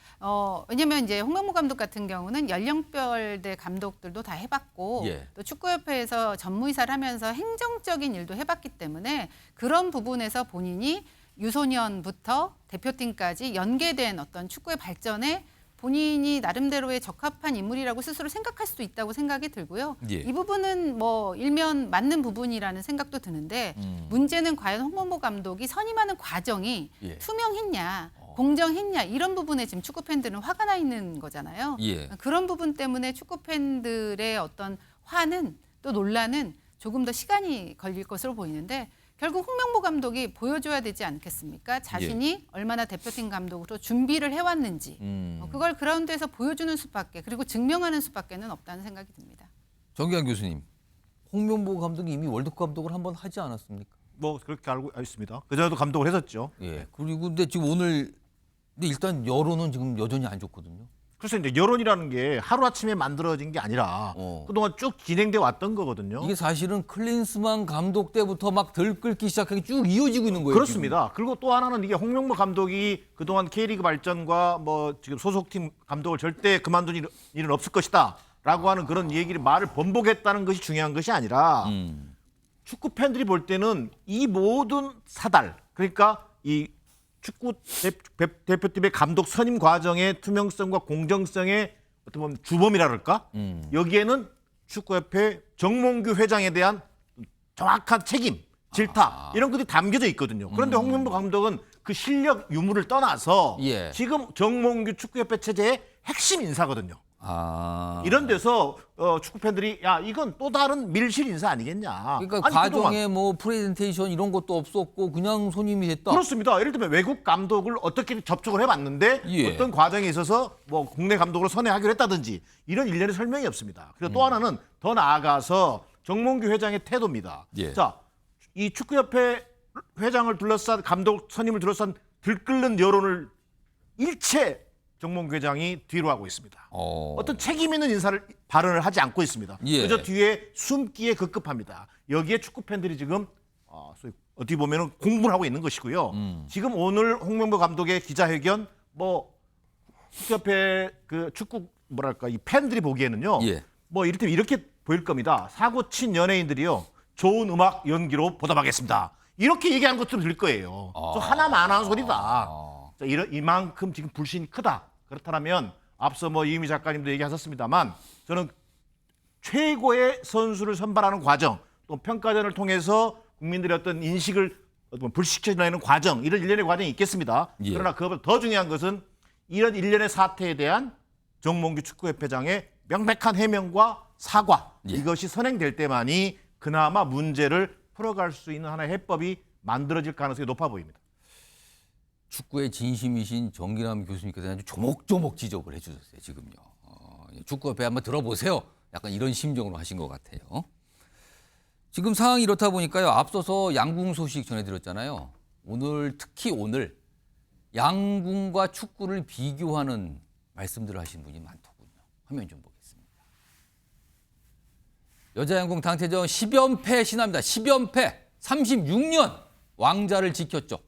왜냐면 이제 홍명보 감독 같은 경우는 연령별대 감독들도 다 해봤고 예. 또 축구협회에서 전무이사를 하면서 행정적인 일도 해봤기 때문에 그런 부분에서 본인이 유소년부터 대표팀까지 연계된 어떤 축구의 발전에 본인이 나름대로의 적합한 인물이라고 스스로 생각할 수도 있다고 생각이 들고요. 예. 이 부분은 뭐 일면 맞는 부분이라는 생각도 드는데 문제는 과연 홍명보 감독이 선임하는 과정이 예. 투명했냐, 공정했냐 이런 부분에 지금 축구 팬들은 화가 나 있는 거잖아요. 예. 그런 부분 때문에 축구 팬들의 어떤 화는 또 논란은 조금 더 시간이 걸릴 것으로 보이는데 결국 홍명보 감독이 보여줘야 되지 않겠습니까? 자신이 얼마나 대표팀 감독으로 준비를 해왔는지 그걸 그라운드에서 보여주는 수밖에 그리고 증명하는 수밖에는 없다는 생각이 듭니다. 정기환 교수님, 홍명보 감독이 이미 월드컵 감독을 한번 하지 않았습니까? 뭐 그렇게 알고 있습니다. 그전에도 감독을 했었죠. 예. 그리고 근데 지금 오늘 근데 일단 여론은 지금 여전히 안 좋거든요. 그래서 이제 여론이라는 게 하루아침에 만들어진 게 아니라 그동안 쭉 진행돼 왔던 거거든요. 이게 사실은 클린스만 감독 때부터 막 들끓기 시작하게 쭉 이어지고 있는 거예요. 그렇습니다. 그리고 또 하나는 이게 홍명보 감독이 그동안 K리그 발전과 뭐 지금 소속팀 감독을 절대 그만둔 일은 없을 것이다라고 하는 그런 얘기를 말을 번복했다는 것이 중요한 것이 아니라 축구 팬들이 볼 때는 이 모든 사달 그러니까 이 축구 대표팀의 감독 선임 과정의 투명성과 공정성의 어떤 보면 주범이라 그럴까? 여기에는 축구협회 정몽규 회장에 대한 정확한 책임, 질타 이런 것들이 담겨져 있거든요. 그런데 홍명보 감독은 그 실력 유무를 떠나서 예. 지금 정몽규 축구협회 체제의 핵심 인사거든요. 이런 데서 축구 팬들이 야 이건 또 다른 밀실 인사 아니겠냐. 그러니까 아니, 과정에 뭐 프레젠테이션 이런 것도 없었고 그냥 손님이 됐다. 그렇습니다. 예를 들면 외국 감독을 어떻게 접촉을 해봤는데 예. 어떤 과정에 있어서 뭐 국내 감독으로 선회하기로 했다든지 이런 일련의 설명이 없습니다. 그리고 또 하나는 더 나아가서 정몽규 회장의 태도입니다. 예. 자, 이 축구협회 회장을 둘러싼 감독 선임을 둘러싼 들끓는 여론을 일체 정몽규 회장이 뒤로 하고 있습니다. 어떤 책임 있는 인사를 발언을 하지 않고 있습니다. 예. 그저 뒤에 숨기에 급급합니다. 여기에 축구 팬들이 지금 어떻게 보면은 공부를 하고 있는 것이고요. 지금 오늘 홍명보 감독의 기자회견 뭐 축구협회 그 축구 뭐랄까 이 팬들이 보기에는요. 예. 뭐 이를테면 이렇게 보일 겁니다. 사고 친 연예인들이요. 좋은 음악 연기로 보답하겠습니다. 이렇게 얘기하는 것처럼 들릴 거예요. 좀 하나만 하는 소리다. 자, 이만큼 지금 불신이 크다. 그렇다면 앞서 뭐 이유미 작가님도 얘기하셨습니다만 저는 최고의 선수를 선발하는 과정 또 평가전을 통해서 국민들의 어떤 인식을 불식시켜내는 과정 이런 일련의 과정이 있겠습니다. 예. 그러나 그것보다 더 중요한 것은 이런 일련의 사태에 대한 정몽규 축구협회장의 명백한 해명과 사과 예. 이것이 선행될 때만이 그나마 문제를 풀어갈 수 있는 하나의 해법이 만들어질 가능성이 높아 보입니다. 축구의 진심이신 정기남 교수님께서 아주 조목조목 지적을 해주셨어요. 지금요. 축구협회 한번 들어보세요. 약간 이런 심정으로 하신 것 같아요. 지금 상황이 이렇다 보니까요. 앞서서 양궁 소식 전해드렸잖아요. 특히 오늘 양궁과 축구를 비교하는 말씀들을 하신 분이 많더군요. 화면 좀 보겠습니다. 여자 양궁 당태전 10연패 신화입니다. 10연패 36년 왕자를 지켰죠.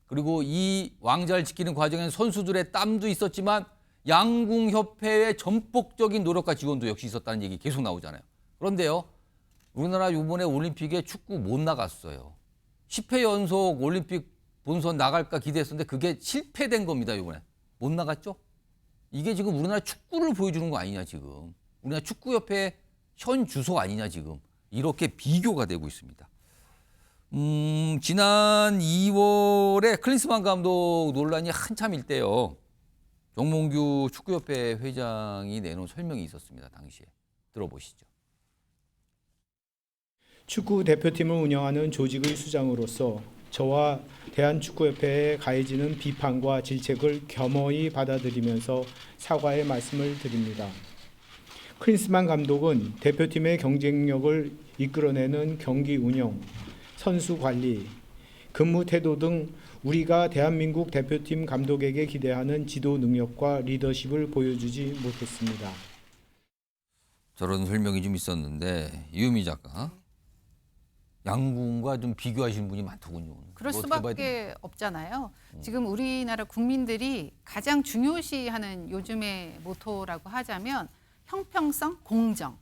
그리고 이 왕자를 지키는 과정에는 선수들의 땀도 있었지만 양궁협회의 전폭적인 노력과 지원도 역시 있었다는 얘기 계속 나오잖아요. 그런데요. 우리나라 이번에 올림픽에 축구 못 나갔어요. 10회 연속 올림픽 본선 나갈까 기대했었는데 그게 실패된 겁니다. 이번에. 못 나갔죠? 이게 지금 우리나라 축구를 보여주는 거 아니냐 지금. 우리나라 축구협회 현 주소 아니냐 지금. 이렇게 비교가 되고 있습니다. 지난 2월에 클린스만 감독 논란이 한참일 때요. 정몽규 축구협회 회장이 내놓은 설명이 있었습니다. 당시에. 들어보시죠. 축구 대표팀을 운영하는 조직의 수장으로서 저와 대한축구협회에 가해지는 비판과 질책을 겸허히 받아들이면서 사과의 말씀을 드립니다. 클린스만 감독은 대표팀의 경쟁력을 이끌어내는 경기 운영, 선수 관리, 근무 태도 등 우리가 대한민국 대표팀 감독에게 기대하는 지도 능력과 리더십을 보여주지 못했습니다. 저런 설명이 좀 있었는데 이유미 작가. 양궁과 좀 비교하시는 분이 많더군요. 그럴 이거 어떻게 봐야 수밖에 없잖아요. 지금 우리나라 국민들이 가장 중요시하는 요즘의 모토라고 하자면 형평성, 공정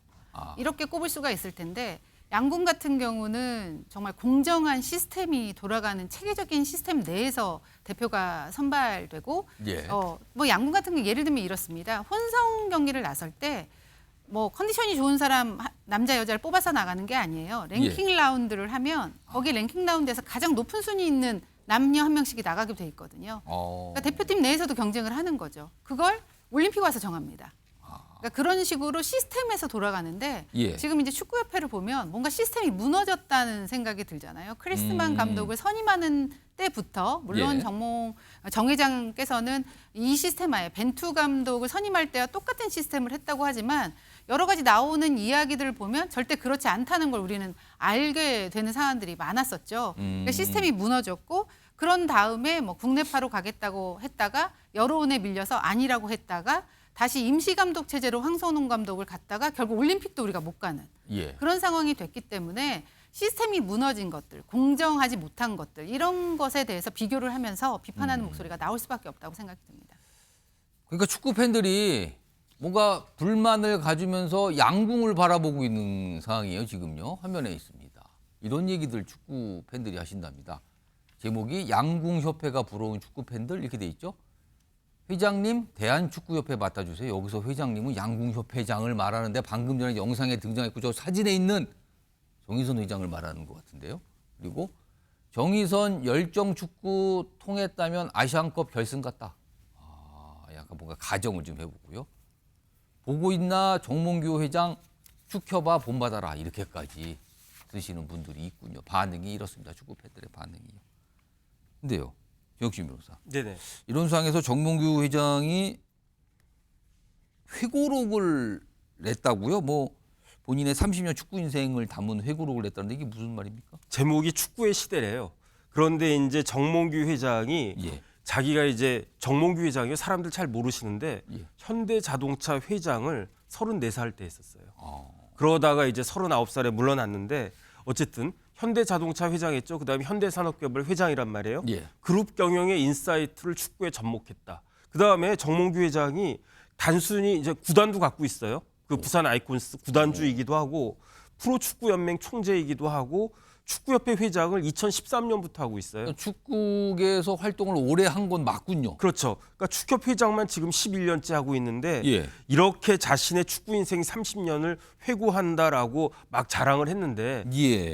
이렇게 꼽을 수가 있을 텐데 양궁 같은 경우는 정말 공정한 시스템이 돌아가는 체계적인 시스템 내에서 대표가 선발되고 예. 뭐 양궁 같은 게 예를 들면 이렇습니다. 혼성 경기를 나설 때 뭐 컨디션이 좋은 사람 남자 여자를 뽑아서 나가는 게 아니에요. 랭킹 라운드를 하면 거기 랭킹 라운드에서 가장 높은 순위 있는 남녀 한 명씩이 나가게 돼 있거든요. 그러니까 대표팀 내에서도 경쟁을 하는 거죠. 그걸 올림픽 와서 정합니다. 그러니까 그런 식으로 시스템에서 돌아가는데 예. 지금 이제 축구협회를 보면 뭔가 시스템이 무너졌다는 생각이 들잖아요. 크리스만 감독을 선임하는 때부터 물론 예. 정 회장께서는 이 시스템 하에 벤투 감독을 선임할 때와 똑같은 시스템을 했다고 하지만 여러 가지 나오는 이야기들을 보면 절대 그렇지 않다는 걸 우리는 알게 되는 사안들이 많았었죠. 그러니까 시스템이 무너졌고 그런 다음에 뭐 국내파로 가겠다고 했다가 여론에 밀려서 아니라고 했다가 다시 임시감독 체제로 황선홍 감독을 갔다가 결국 올림픽도 우리가 못 가는 그런 상황이 됐기 때문에 시스템이 무너진 것들, 공정하지 못한 것들 이런 것에 대해서 비교를 하면서 비판하는 목소리가 나올 수밖에 없다고 생각이 듭니다. 그러니까 축구 팬들이 뭔가 불만을 가지면서 양궁을 바라보고 있는 상황이에요. 지금요. 화면에 있습니다. 이런 얘기들 축구 팬들이 하신답니다. 제목이 양궁협회가 부러운 축구 팬들 이렇게 돼 있죠. 회장님 대한축구협회 맡아주세요. 여기서 회장님은 양궁협회장을 말하는데 방금 전에 영상에 등장했고 저 사진에 있는 정의선 회장을 말하는 것 같은데요. 그리고 정의선 열정축구 통했다면 아시안컵 결승 같다. 약간 뭔가 가정을 좀 해보고요. 보고 있나 정몽규 회장 축협아 본받아라 이렇게까지 쓰시는 분들이 있군요. 반응이 이렇습니다. 축구 팬들의 반응이요. 근데요. 정혁신 변호사. 네네. 이런 상황에서 정몽규 회장이 회고록을 냈다고요? 뭐 본인의 30년 축구 인생을 담은 회고록을 냈다는데 이게 무슨 말입니까? 제목이 축구의 시대래요. 그런데 이제 정몽규 회장이 자기가 이제 정몽규 회장이 사람들 잘 모르시는데 현대자동차 회장을 34살 때 했었어요. 그러다가 이제 39살에 물러났는데 어쨌든 현대자동차 회장했죠. 그다음에 현대산업개발 회장이란 말이에요. 그룹 경영의 인사이트를 축구에 접목했다. 그다음에 정몽규 회장이 단순히 이제 구단도 갖고 있어요. 그 부산 아이콘스 구단주이기도 하고 프로축구연맹 총재이기도 하고 축구협회 회장을 2013년부터 하고 있어요. 축구계에서 활동을 오래 한 건 맞군요. 그렇죠. 그러니까 축협 회장만 지금 11년째 하고 있는데 이렇게 자신의 축구 인생 30년을 회고한다라고 막 자랑을 했는데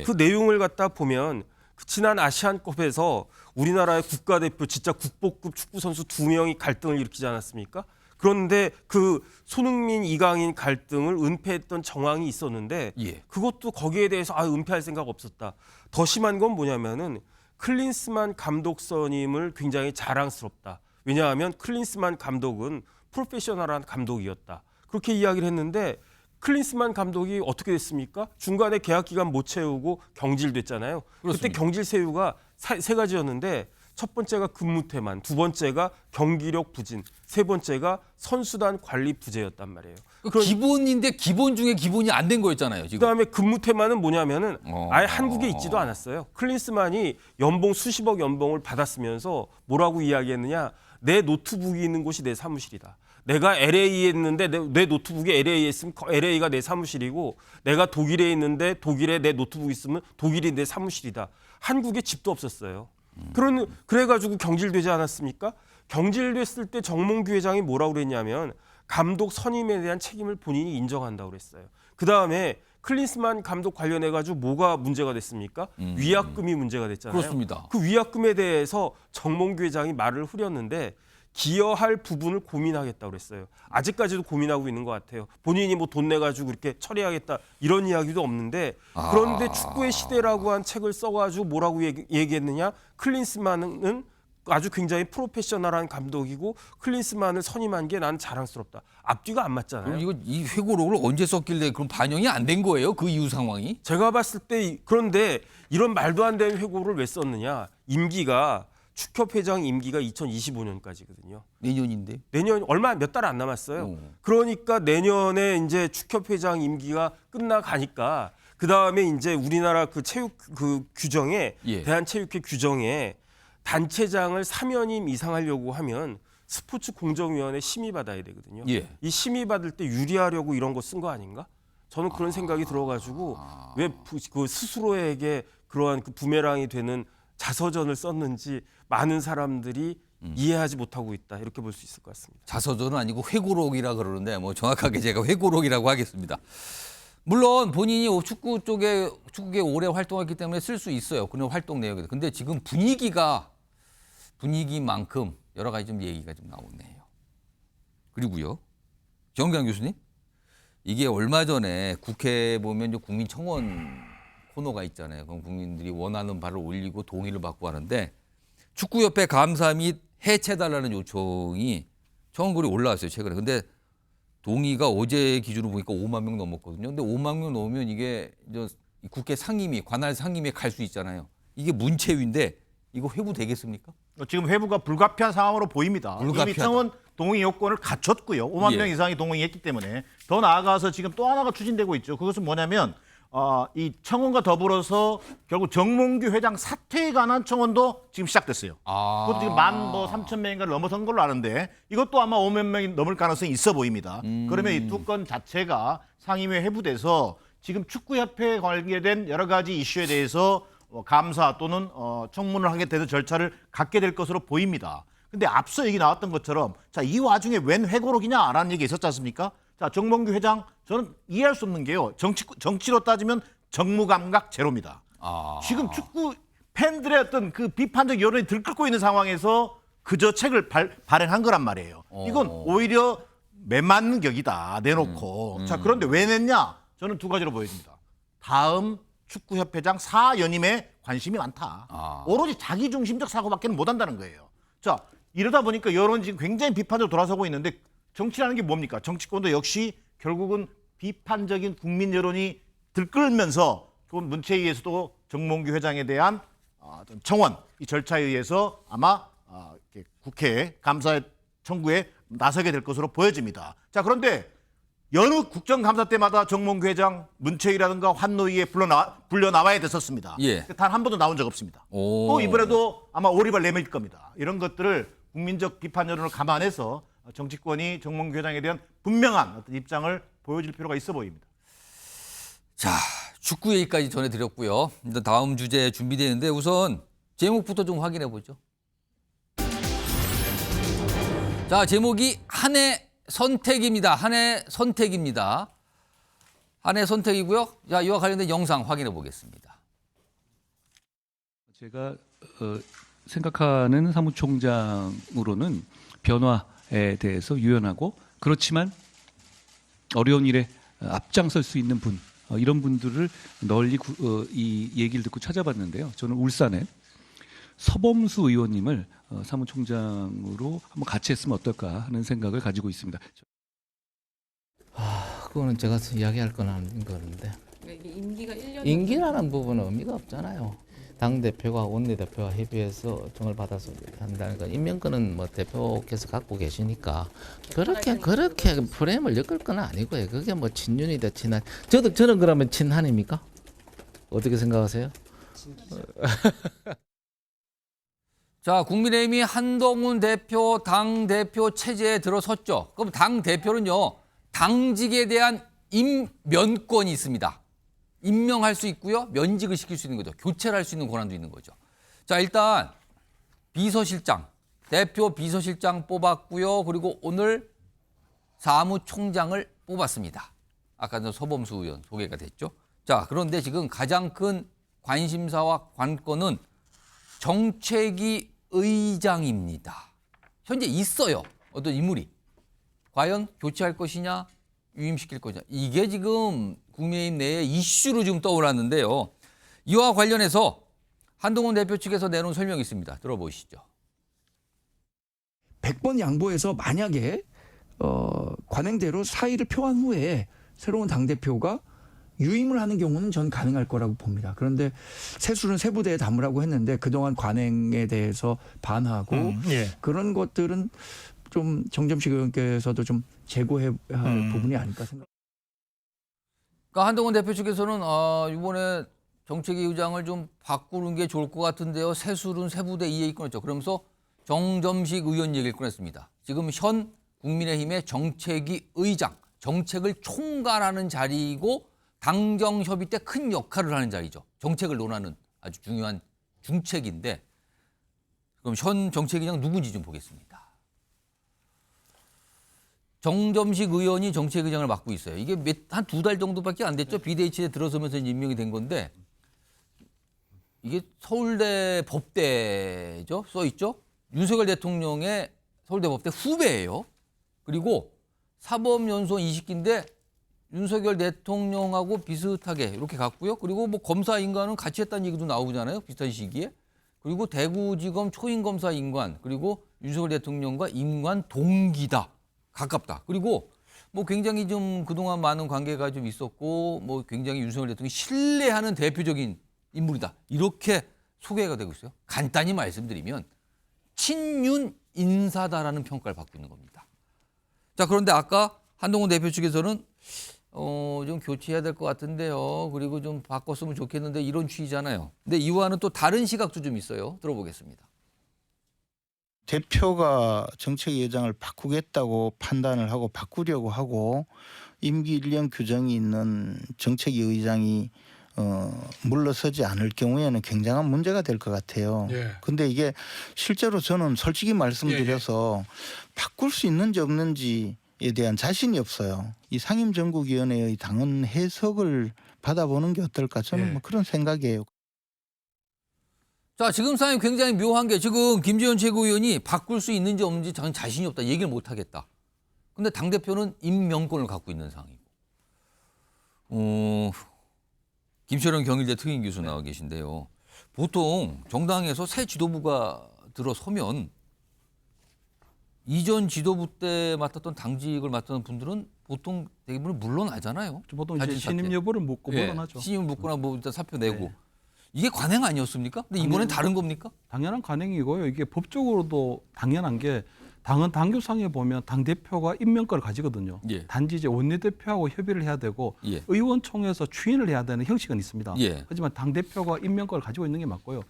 그 내용을 갖다 보면 지난 아시안컵에서 우리나라의 국가대표 진짜 국보급 축구 선수 2명이 갈등을 일으키지 않았습니까? 그런데 그 손흥민, 이강인 갈등을 은폐했던 정황이 있었는데 그것도 거기에 대해서 은폐할 생각 없었다. 더 심한 건 뭐냐면은 클린스만 감독 선임을 굉장히 자랑스럽다. 왜냐하면 클린스만 감독은 프로페셔널한 감독이었다. 그렇게 이야기를 했는데 클린스만 감독이 어떻게 됐습니까? 중간에 계약 기간 못 채우고 경질됐잖아요. 그때 경질 사유가 세 가지였는데 첫 번째가 근무 태만, 두 번째가 경기력 부진, 세 번째가 선수단 관리 부재였단 말이에요. 기본인데 기본 중에 기본이 안 된 거였잖아요. 지금. 그다음에 근무 태만은 뭐냐면은 아예 한국에 있지도 않았어요. 클린스만이 연봉 수십억 연봉을 받았으면서 뭐라고 이야기했느냐? 내 노트북이 있는 곳이 내 사무실이다. 내가 LA에 있는데 내 노트북이 LA에 있으면 LA가 내 사무실이고 내가 독일에 있는데 독일에 내 노트북이 있으면 독일이 내 사무실이다. 한국에 집도 없었어요. 그래가지고 경질되지 않았습니까? 경질됐을 때 정몽규 회장이 뭐라고 그랬냐면 감독 선임에 대한 책임을 본인이 인정한다고 그랬어요. 그다음에 클린스만 감독 관련해가지고 뭐가 문제가 됐습니까? 위약금이 문제가 됐잖아요. 그렇습니다. 그 위약금에 대해서 정몽규 회장이 말을 흐렸는데 기여할 부분을 고민하겠다고 그랬어요. 아직까지도 고민하고 있는 것 같아요. 본인이 뭐 돈 내가지고 이렇게 처리하겠다 이런 이야기도 없는데 그런데 축구의 시대라고 한 책을 써가지고 뭐라고 얘기했느냐? 클린스만은 아주 굉장히 프로페셔널한 감독이고 클린스만을 선임한 게 난 자랑스럽다. 앞뒤가 안 맞잖아요. 그럼 이 회고록을 언제 썼길래 그럼 반영이 안 된 거예요? 그 이후 상황이? 제가 봤을 때 그런데 이런 말도 안 되는 회고를 왜 썼느냐? 축협 회장 임기가 2025년까지거든요. 내년인데? 내년 얼마 몇 달 안 남았어요. 그러니까 내년에 이제 축협 회장 임기가 끝나가니까 그다음에 이제 우리나라 그 체육 그 규정에 예. 대한체육회 규정에 단체장을 3연임 이상 하려고 하면 스포츠 공정위원회 심의 받아야 되거든요. 예. 이 심의 받을 때 유리하려고 이런 거 쓴 거 아닌가? 저는 그런 생각이 들어가지고 왜 그 스스로에게 그러한 그 부메랑이 되는 자서전을 썼는지 많은 사람들이 이해하지 못하고 있다 이렇게 볼 수 있을 것 같습니다. 자서전은 아니고 회고록이라 그러는데 뭐 정확하게 제가 회고록이라고 하겠습니다. 물론 본인이 축구 쪽에 축구계 오래 활동했기 때문에 쓸 수 있어요. 그런 활동 내역에서. 근데 지금 분위기만큼 여러 가지 좀 얘기가 좀 나오네요. 그리고요, 정강 교수님, 이게 얼마 전에 국회에 보면 이제 국민청원 코너가 있잖아요. 그럼 국민들이 원하는 바를 올리고 동의를 받고 하는데 축구협회 감사 및 해체달라는 요청이 청원글이 올라왔어요, 최근에. 근데 동의가 어제 기준으로 보니까 5만 명 넘었거든요. 근데 5만 명 넘으면 이게 국회 상임위, 관할 상임위에 갈 수 있잖아요. 이게 문체위인데 이거 회부되겠습니까? 지금 회부가 불가피한 상황으로 보입니다. 이미 청원 동의 요건을 갖췄고요. 5만 명 이상이 동의했기 때문에 더 나아가서 지금 또 하나가 추진되고 있죠. 그것은 뭐냐면 이 청원과 더불어서 결국 정몽규 회장 사퇴에 관한 청원도 지금 시작됐어요. 그것도 지금 13,000명인가를 넘어선 걸로 아는데 이것도 아마 5만 명이 넘을 가능성이 있어 보입니다. 그러면 이 두 건 자체가 상임위에 회부돼서 지금 축구협회에 관계된 여러 가지 이슈에 대해서 감사 또는 청문을 하게 되는 절차를 갖게 될 것으로 보입니다. 근데 앞서 얘기 나왔던 것처럼 자, 이 와중에 웬 회고록이냐라는 얘기 있었지 않습니까? 자, 정몽규 회장 저는 이해할 수 없는 게요. 정치로 따지면 정무감각 제로입니다. 지금 축구 팬들의 어떤 그 비판적 여론이 들끓고 있는 상황에서 그저 책을 발행한 거란 말이에요. 이건 오히려 매맞는 격이다. 내놓고. 자, 그런데 왜 냈냐? 저는 두 가지로 보여집니다. 다음 축구협회장 4연임에 관심이 많다. 오로지 자기중심적 사고밖에 못한다는 거예요. 자, 이러다 보니까 여론이 지금 굉장히 비판적으로 돌아서고 있는데 정치라는 게 뭡니까? 정치권도 역시 결국은 비판적인 국민 여론이 들끓면서 문체위에서도 정몽규 회장에 대한 청원, 이 절차에 의해서 아마 국회 감사 청구에 나서게 될 것으로 보여집니다. 자, 그런데 여느 국정감사 때마다 정몽규 회장 문체위라든가 환노위에 불려 나와야 됐었습니다. 예. 단 한 번도 나온 적 없습니다. 또 이번에도 아마 오리발 내밀 겁니다. 이런 것들을 국민적 비판 여론을 감안해서 정치권이 정몽규 회장에 대한 분명한 어떤 입장을 보여줄 필요가 있어 보입니다. 자, 축구 얘기까지 전해드렸고요. 일단 다음 주제 준비되어 있는데 우선 제목부터 좀 확인해 보죠. 자, 제목이 한 해 선택입니다. 한 해 선택입니다. 한 해 선택이고요. 자, 이와 관련된 영상 확인해 보겠습니다. 제가 생각하는 사무총장으로는 변화에 대해서 유연하고 그렇지만 어려운 일에 앞장설 수 있는 분, 이런 분들을 널리 이 얘기를 듣고 찾아봤는데요. 저는 울산에 서범수 의원님을 사무총장으로 한번 같이 했으면 어떨까 하는 생각을 가지고 있습니다. 그거는 제가 이야기할 건 아닌 거는데. 임기가 1년. 임기라는 부분은 의미가 없잖아요. 당대표가 원내대표와 협의해서 정을 받아서 한다는 건 임명권은 뭐 대표께서 갖고 계시니까 그렇게 프레임을 엮을 건 아니고요. 그게 뭐 친윤이다 친한. 저는 그러면 친한입니까? 어떻게 생각하세요? 자, 국민의힘이 한동훈 대표 당대표 체제에 들어섰죠. 그럼 당대표는요, 당직에 대한 임면권이 있습니다. 임명할 수 있고요, 면직을 시킬 수 있는 거죠. 교체를 할 수 있는 권한도 있는 거죠. 자, 일단 비서실장, 대표 비서실장 뽑았고요. 그리고 오늘 사무총장을 뽑았습니다. 아까 전 서범수 의원 소개가 됐죠. 자, 그런데 지금 가장 큰 관심사와 관건은 정책위 의장입니다. 현재 있어요. 어떤 인물이. 과연 교체할 것이냐, 유임시킬 것이냐. 이게 지금 국민의힘 내에 이슈로 지금 떠올랐는데요. 이와 관련해서 한동훈 대표 측에서 내놓은 설명이 있습니다. 들어보시죠. 100번 양보해서 만약에 관행대로 사의를 표한 후에 새로운 당대표가 유임을 하는 경우는 전 가능할 거라고 봅니다. 그런데 세술은 세부대에 담으라고 했는데 그동안 관행에 대해서 반하고 그런 것들은 좀 정점식 의원께서도 좀 재고해야 할 부분이 아닐까 생각합니다. 그러니까 한동훈 대표 측에서는 이번에 정책위 의장을 좀 바꾸는 게 좋을 것 같은데요. 새술은 새부대 이 얘기 꺼냈죠. 그러면서 정점식 의원 얘기를 꺼냈습니다. 지금 현 국민의힘의 정책위 의장, 정책을 총괄하는 자리이고 당정협의 때 큰 역할을 하는 자리죠. 정책을 논하는 아주 중요한 중책인데 그럼 현 정책위장 누군지 좀 보겠습니다. 정점식 의원이 정책위장을 맡고 있어요. 이게 한 2달 정도밖에 안 됐죠. 비대위치에 들어서면서 임명이 된 건데 이게 서울대 법대죠. 써 있죠. 윤석열 대통령의 서울대 법대 후배예요. 그리고 사법연수원 20기인데 윤석열 대통령하고 비슷하게 이렇게 갔고요. 그리고 뭐 검사 인관은 같이 했다는 얘기도 나오잖아요. 비슷한 시기에. 그리고 대구지검 초임검사 인관, 그리고 윤석열 대통령과 인관 동기다. 가깝다. 그리고 뭐 굉장히 좀 그동안 많은 관계가 좀 있었고 뭐 굉장히 윤석열 대통령이 신뢰하는 대표적인 인물이다. 이렇게 소개가 되고 있어요. 간단히 말씀드리면 친윤 인사다라는 평가를 받고 있는 겁니다. 자, 그런데 아까 한동훈 대표 측에서는 좀 교체해야 될 것 같은데요. 그리고 좀 바꿨으면 좋겠는데 이런 취지잖아요. 근데 이와는 또 다른 시각도 좀 있어요. 들어보겠습니다. 대표가 정책위 의장을 바꾸겠다고 판단을 하고 바꾸려고 하고 임기 1년 규정이 있는 정책위 의장이 물러서지 않을 경우에는 굉장한 문제가 될 것 같아요. 근데 이게 실제로 저는 솔직히 말씀드려서 바꿀 수 있는지 없는지에 대한 자신이 없어요. 이 상임정국위원회의 당헌 해석을 받아보는 게 어떨까 저는 뭐 그런 생각이에요. 자, 지금 상황이 굉장히 묘한 게 지금 김재원 최고위원이 바꿀 수 있는지 없는지 저는 자신이 없다. 얘기를 못 하겠다. 근데 당대표는 임명권을 갖고 있는 상황이고. 김철원 경일대 특임 교수 나와 계신데요. 보통 정당에서 새 지도부가 들어서면 이전 지도부 때 맡았던 당직을 맡았던 분들은 보통 대부분 물러나잖아요. 보통 이제 신임 여부를 묻고 물러나죠. 신임을 묻거나 뭐 일단 사표 내고. 이게 관행 아니었습니까? 근데 이번엔 다른 겁니까? 당연한 관행이고요. 이게 법적으로도 당연한 게 당은 당규상에 보면 당대표가 임명권을 가지거든요. 단지 이제 원내대표하고 협의를 해야 되고 의원총회에서 추인을 해야 되는 형식은 있습니다. 하지만 당대표가 임명권을 가지고 있는 게 맞고요.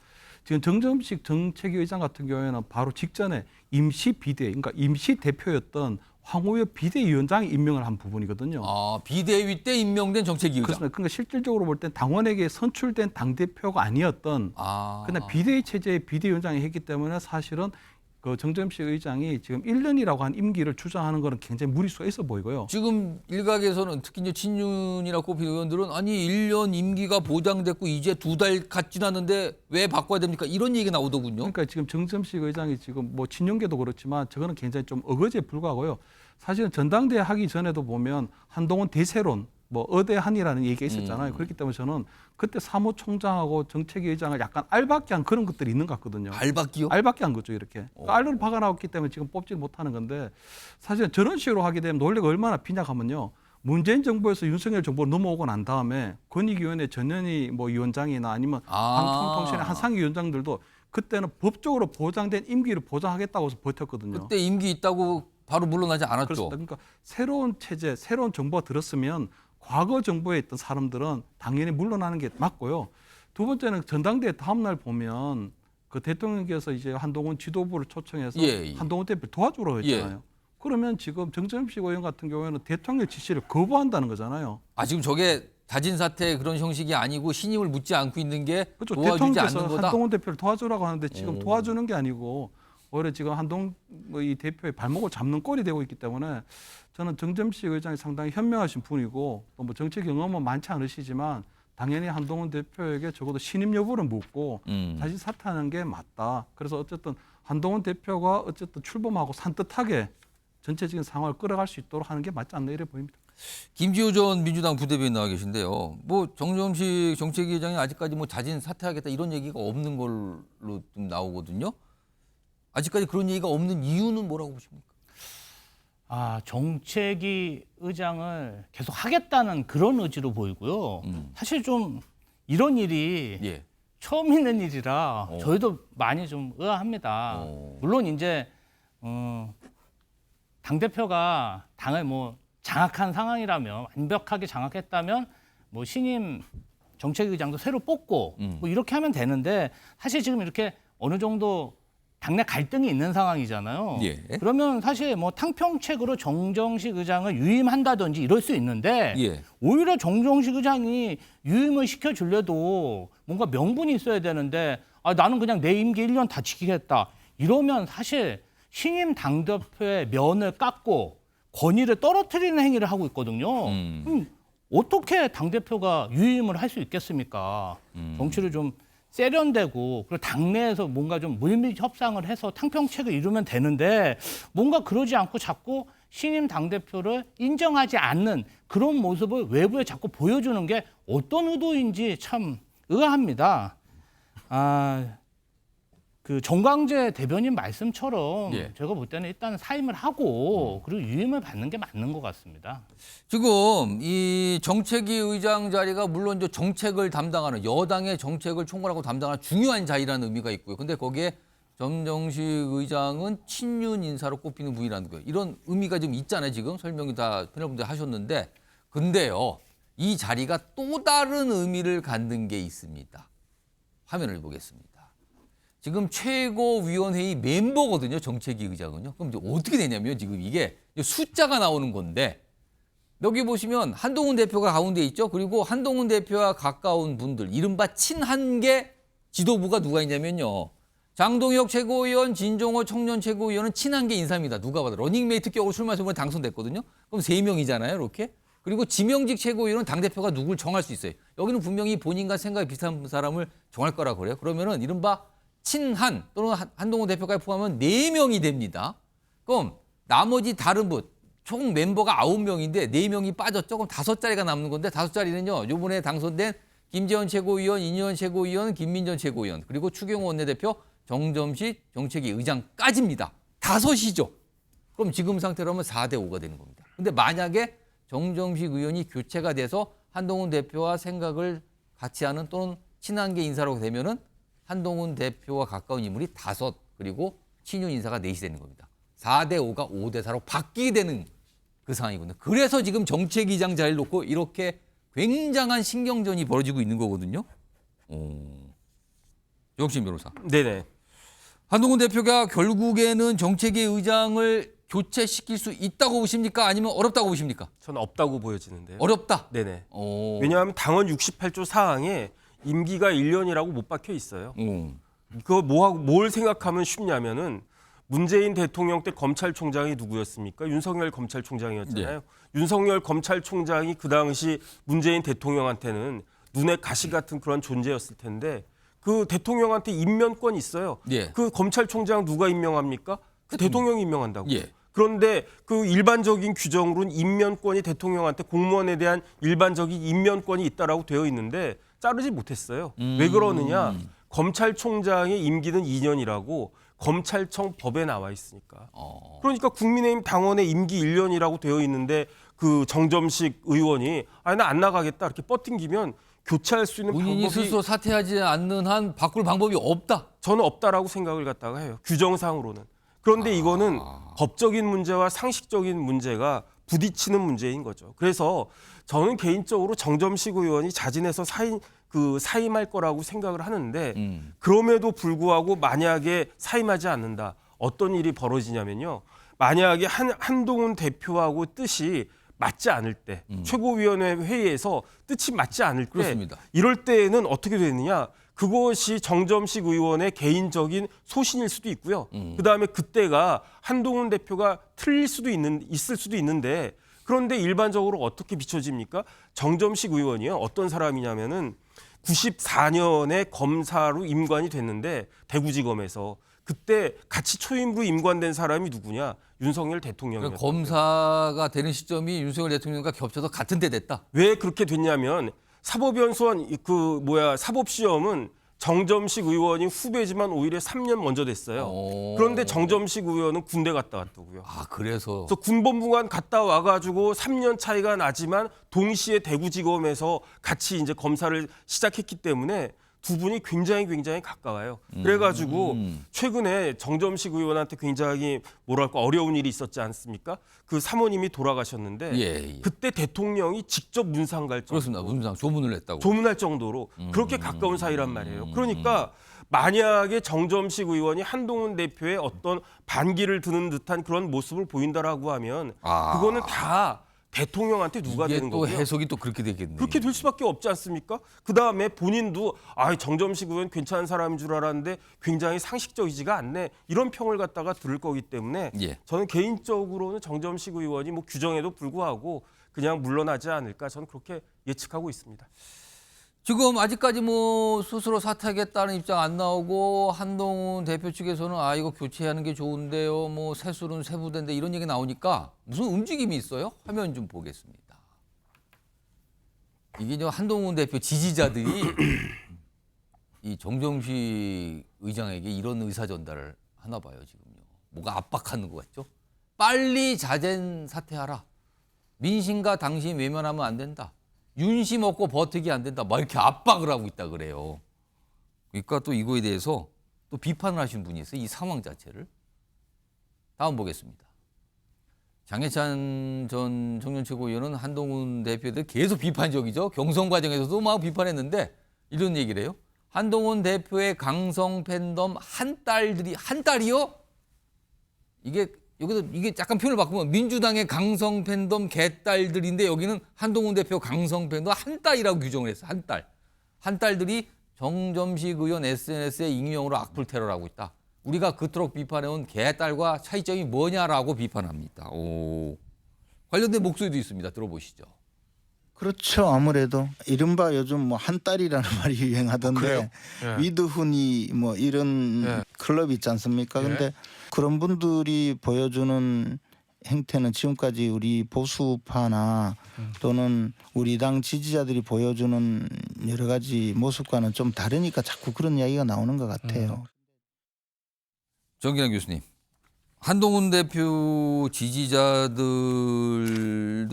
지금 정점식 정책위 의장 같은 경우에는 바로 직전에 임시 비대위, 그러니까 임시 대표였던 황우여 비대위원장이 임명을 한 부분이거든요. 아, 비대위 때 임명된 정책위 의장. 그러니까 실질적으로 볼 땐 당원에게 선출된 당대표가 아니었던 그냥 비대위 체제의 비대위원장이 했기 때문에 사실은 그 정점식 의장이 지금 1년이라고 한 임기를 주장하는 거는 굉장히 무리수가 있어 보이고요. 지금 일각에서는 특히 이제 친윤이나 꼽힌 의원들은 아니 1년 임기가 보장됐고 이제 2달 갓 지났는데 왜 바꿔야 됩니까? 이런 얘기 나오더군요. 그러니까 지금 정점식 의장이 지금 뭐 친윤계도 그렇지만 저거는 굉장히 좀 어거지에 불과하고요. 사실은 전당대회 하기 전에도 보면 한동훈 대세론 뭐 어대한이라는 얘기가 있었잖아요. 그렇기 때문에 저는 그때 사무총장하고 정책위 의장을 약간 알박기 한 그런 것들이 있는 것 같거든요. 알박기요? 알박기 한 거죠, 이렇게. 알을 박아나왔기 때문에 지금 뽑지 못하는 건데 사실은 저런 식으로 하게 되면 논리가 얼마나 빈약하면요. 문재인 정부에서 윤석열 정부로 넘어오고 난 다음에 권익위원회 전현희 뭐 위원장이나 아니면 방통통신의 한상희 위원장들도 그때는 법적으로 보장된 임기를 보장하겠다고 해서 버텼거든요. 그때 임기 있다고 바로 물러나지 않았죠. 그렇습니다. 그러니까 새로운 체제, 새로운 정부가 들었으면 과거 정부에 있던 사람들은 당연히 물러나는 게 맞고요. 두 번째는 전당대회 다음 날 보면 그 대통령께서 이제 한동훈 지도부를 초청해서 한동훈 대표 도와주러 했잖아요. 그러면 지금 정점식 의원 같은 경우에는 대통령 지시를 거부한다는 거잖아요. 아, 지금 저게 자진 사퇴 그런 형식이 아니고 신임을 묻지 않고 있는 게 그렇죠. 도와주지 않는 거다. 한동훈 대표를 도와주라고 하는데 지금 도와주는 게 아니고 오히려 지금 한동훈 이 대표의 발목을 잡는 꼴이 되고 있기 때문에 저는 정점식 의장이 상당히 현명하신 분이고 또 뭐 정치 경험은 많지 않으시지만 당연히 한동훈 대표에게 적어도 신임 여부를 묻고 자신 사퇴하는 게 맞다. 그래서 어쨌든 한동훈 대표가 어쨌든 출범하고 산뜻하게 전체적인 상황을 끌어갈 수 있도록 하는 게 맞지 않나 이래 보입니다. 김지호 전 민주당 부대변인 나와 계신데요. 뭐 정점식 정책위 의장이 아직까지 뭐 자진 사퇴하겠다 이런 얘기가 없는 걸로 좀 나오거든요. 아직까지 그런 얘기가 없는 이유는 뭐라고 보십니까? 정책위 의장을 계속 하겠다는 그런 의지로 보이고요. 사실 좀 이런 일이 처음 있는 일이라 저희도 많이 좀 의아합니다. 물론 이제 당대표가 당을 뭐 장악한 상황이라면 완벽하게 장악했다면 뭐 신임 정책의장도 새로 뽑고 뭐 이렇게 하면 되는데 사실 지금 이렇게 어느 정도 당내 갈등이 있는 상황이잖아요. 예. 그러면 사실 뭐 탕평책으로 정정식 의장을 유임한다든지 이럴 수 있는데 예. 오히려 정정식 의장이 유임을 시켜줄래도 뭔가 명분이 있어야 되는데 나는 그냥 내 임기 1년 다 지키겠다. 이러면 사실 신임 당대표의 면을 깎고 권위를 떨어뜨리는 행위를 하고 있거든요. 그럼 어떻게 당대표가 유임을 할 수 있겠습니까? 정치를 좀 세련되고 그리고 당내에서 뭔가 좀 물밑 협상을 해서 탕평책을 이루면 되는데 뭔가 그러지 않고 자꾸 신임 당대표를 인정하지 않는 그런 모습을 외부에 자꾸 보여주는 게 어떤 의도인지 참 의아합니다. 그 정광재 대변인 말씀처럼 예. 제가 볼 때는 일단 사임을 하고 그리고 유임을 받는 게 맞는 것 같습니다. 지금 이 정책위 의장 자리가 물론 이제 정책을 담당하는 여당의 정책을 총괄하고 담당하는 중요한 자리라는 의미가 있고요. 근데 거기에 정정식 의장은 친윤 인사로 꼽히는 분이라는 거예요. 이런 의미가 좀 있잖아요. 지금 설명이 다 패널분들 하셨는데 근데요. 이 자리가 또 다른 의미를 갖는 게 있습니다. 화면을 보겠습니다. 지금 최고위원회의 멤버거든요. 정책위 의장은요. 그럼 이제 어떻게 되냐면 지금 이게 숫자가 나오는 건데 여기 보시면 한동훈 대표가 가운데 있죠. 그리고 한동훈 대표와 가까운 분들 이른바 친한계 지도부가 누가 있냐면요. 장동혁 최고위원, 진종호 청년 최고위원은 친한계 인사입니다. 누가 봐도 러닝메이트 격으로 출마해서 당선됐거든요. 그럼 3명이잖아요. 이렇게. 그리고 지명직 최고위원은 당대표가 누굴 정할 수 있어요. 여기는 분명히 본인과 생각이 비슷한 사람을 정할 거라고 그래요. 그러면은 이른바 친한 또는 한동훈 대표까지 포함하면 4명이 됩니다. 그럼 나머지 다른 분, 총 멤버가 9명인데 4명이 빠졌죠. 그럼 5자리가 남는 건데 5자리는요. 이번에 당선된 김재원 최고위원, 이인영 최고위원, 김민전 최고위원, 그리고 추경호 원내대표, 정점식 정책위 의장까지입니다. 5이죠. 그럼 지금 상태로 하면 4대 5가 되는 겁니다. 근데 만약에 정점식 의원이 교체가 돼서 한동훈 대표와 생각을 같이 하는 또는 친한계 인사라고 되면은 한동훈 대표와 가까운 인물이 5 그리고 친윤 인사가 4이 되는 겁니다. 4대 5가 5대 4로 바뀌게 되는 그 상황이거든요. 그래서 지금 정책위장 자리를 놓고 이렇게 굉장한 신경전이 벌어지고 있는 거거든요. 정신 변호사. 네네. 한동훈 대표가 결국에는 정책위 의장을 교체시킬 수 있다고 보십니까? 아니면 어렵다고 보십니까? 저는 없다고 보여지는데요. 어렵다? 네네. 왜냐하면 당헌 68조 사항에 임기가 1년이라고 못 박혀 있어요. 그거 뭘 생각하면 쉽냐면은 문재인 대통령 때 검찰총장이 누구였습니까? 윤석열 검찰총장이었잖아요. 네. 윤석열 검찰총장이 그 당시 문재인 대통령한테는 눈에 가시 같은 그런 존재였을 텐데 그 대통령한테 임명권이 있어요. 예. 그 검찰총장 누가 임명합니까? 그 대통령이 임명한다고. 예. 그런데 그 일반적인 규정으로는 임명권이 대통령한테 공무원에 대한 일반적인 임명권이 있다라고 되어 있는데 자르지 못했어요. 왜 그러느냐? 검찰총장의 임기는 2년이라고 검찰청 법에 나와 있으니까. 그러니까 국민의힘 당원의 임기 1년이라고 되어 있는데 그 정점식 의원이 나 안 나가겠다 이렇게 뻗팅기면 교체할 수 있는 본인이 방법이 스스로 사퇴하지 않는 한 바꿀 방법이 없다. 저는 없다라고 생각을 갖다가 해요. 규정상으로는. 그런데 이거는 법적인 문제와 상식적인 문제가 부딪히는 문제인 거죠. 그래서 저는 개인적으로 정점식 의원이 자진해서 사임할 거라고 생각을 하는데 그럼에도 불구하고 만약에 사임하지 않는다. 어떤 일이 벌어지냐면요. 만약에 한동훈 대표하고 뜻이 맞지 않을 때 최고위원회 회의에서 뜻이 맞지 않을 때 그렇습니다. 이럴 때는 어떻게 되느냐. 그것이 정점식 의원의 개인적인 소신일 수도 있고요. 그다음에 그때가 한동훈 대표가 있을 수도 있는데 그런데 일반적으로 어떻게 비춰집니까? 정점식 의원이요. 어떤 사람이냐면은 94년에 검사로 임관이 됐는데 대구지검에서 그때 같이 초임으로 임관된 사람이 누구냐? 윤석열 대통령이었어요. 그러니까 검사가 되는 시점이 윤석열 대통령과 겹쳐서 같은 때 됐다. 왜 그렇게 됐냐면 사법연수원 사법시험은 정점식 의원이 후배지만 오히려 3년 먼저 됐어요. 그런데 정점식 의원은 군대 갔다 왔다고요. 그래서 군법무관 갔다 와가지고 3년 차이가 나지만 동시에 대구지검에서 같이 이제 검사를 시작했기 때문에 두 분이 굉장히 가까워요. 그래가지고 최근에 정점식 의원한테 굉장히 뭐랄까 어려운 일이 있었지 않습니까? 그 사모님이 돌아가셨는데 예. 그때 대통령이 직접 문상 갈 정도로 그렇습니다. 문상 조문을 했다고. 조문할 정도로 그렇게 가까운 사이란 말이에요. 그러니까 만약에 정점식 의원이 한동훈 대표의 어떤 반기를 드는 듯한 그런 모습을 보인다라고 하면 그거는 다 대통령한테 누가 되는 또 거고요. 해석이 또 그렇게 되겠네요. 그렇게 될 수밖에 없지 않습니까? 그다음에 본인도 정점식 의원 괜찮은 사람인 줄 알았는데 굉장히 상식적이지가 않네. 이런 평을 갖다가 들을 거기 때문에 예. 저는 개인적으로는 정점식 의원이 뭐 규정에도 불구하고 그냥 물러나지 않을까 저는 그렇게 예측하고 있습니다. 지금 아직까지 뭐 스스로 사퇴하겠다는 입장 안 나오고 한동훈 대표 측에서는 이거 교체하는 게 좋은데요. 뭐 세술은 세부대인데 이런 얘기 나오니까 무슨 움직임이 있어요? 화면 좀 보겠습니다. 이게 한동훈 대표 지지자들이 이 정점식 의장에게 이런 의사 전달을 하나 봐요, 지금요. 뭐가 압박하는 것 같죠? 빨리 자진 사퇴하라. 민심과 당신 외면하면 안 된다. 윤심 없고 버티기 안 된다. 막 이렇게 압박을 하고 있다 그래요. 그러니까 또 이거에 대해서 또 비판을 하신 분이 있어요. 이 상황 자체를. 다음 보겠습니다. 장해찬 전 청년 최고위원은 한동훈 대표에 대해 계속 비판적이죠. 경선 과정에서도 막 비판했는데 이런 얘기를 해요. 한동훈 대표의 강성 팬덤 한 딸이요? 여기서 이게 약간 표현을 바꾸면 민주당의 강성 팬덤 개딸들인데 여기는 한동훈 대표 강성 팬덤 한 딸이라고 규정을 했어. 한 딸. 한 딸들이 정점식 의원 SNS에 익명으로 악플 테러를 하고 있다. 우리가 그토록 비판해온 개딸과 차이점이 뭐냐라고 비판합니다. 관련된 목소리도 있습니다. 들어보시죠. 그렇죠. 아무래도 이른바 요즘 뭐 한 딸이라는 말이 유행하던데 위드훈이 뭐 이런 클럽이 있지 않습니까? 근데 그런 분들이 보여주는 행태는 지금까지 우리 보수파나 또는 우리 당 지지자들이 보여주는 여러 가지 모습과는 좀 다르니까 자꾸 그런 이야기가 나오는 것 같아요. 정기랑 교수님. 한동훈 대표 지지자들도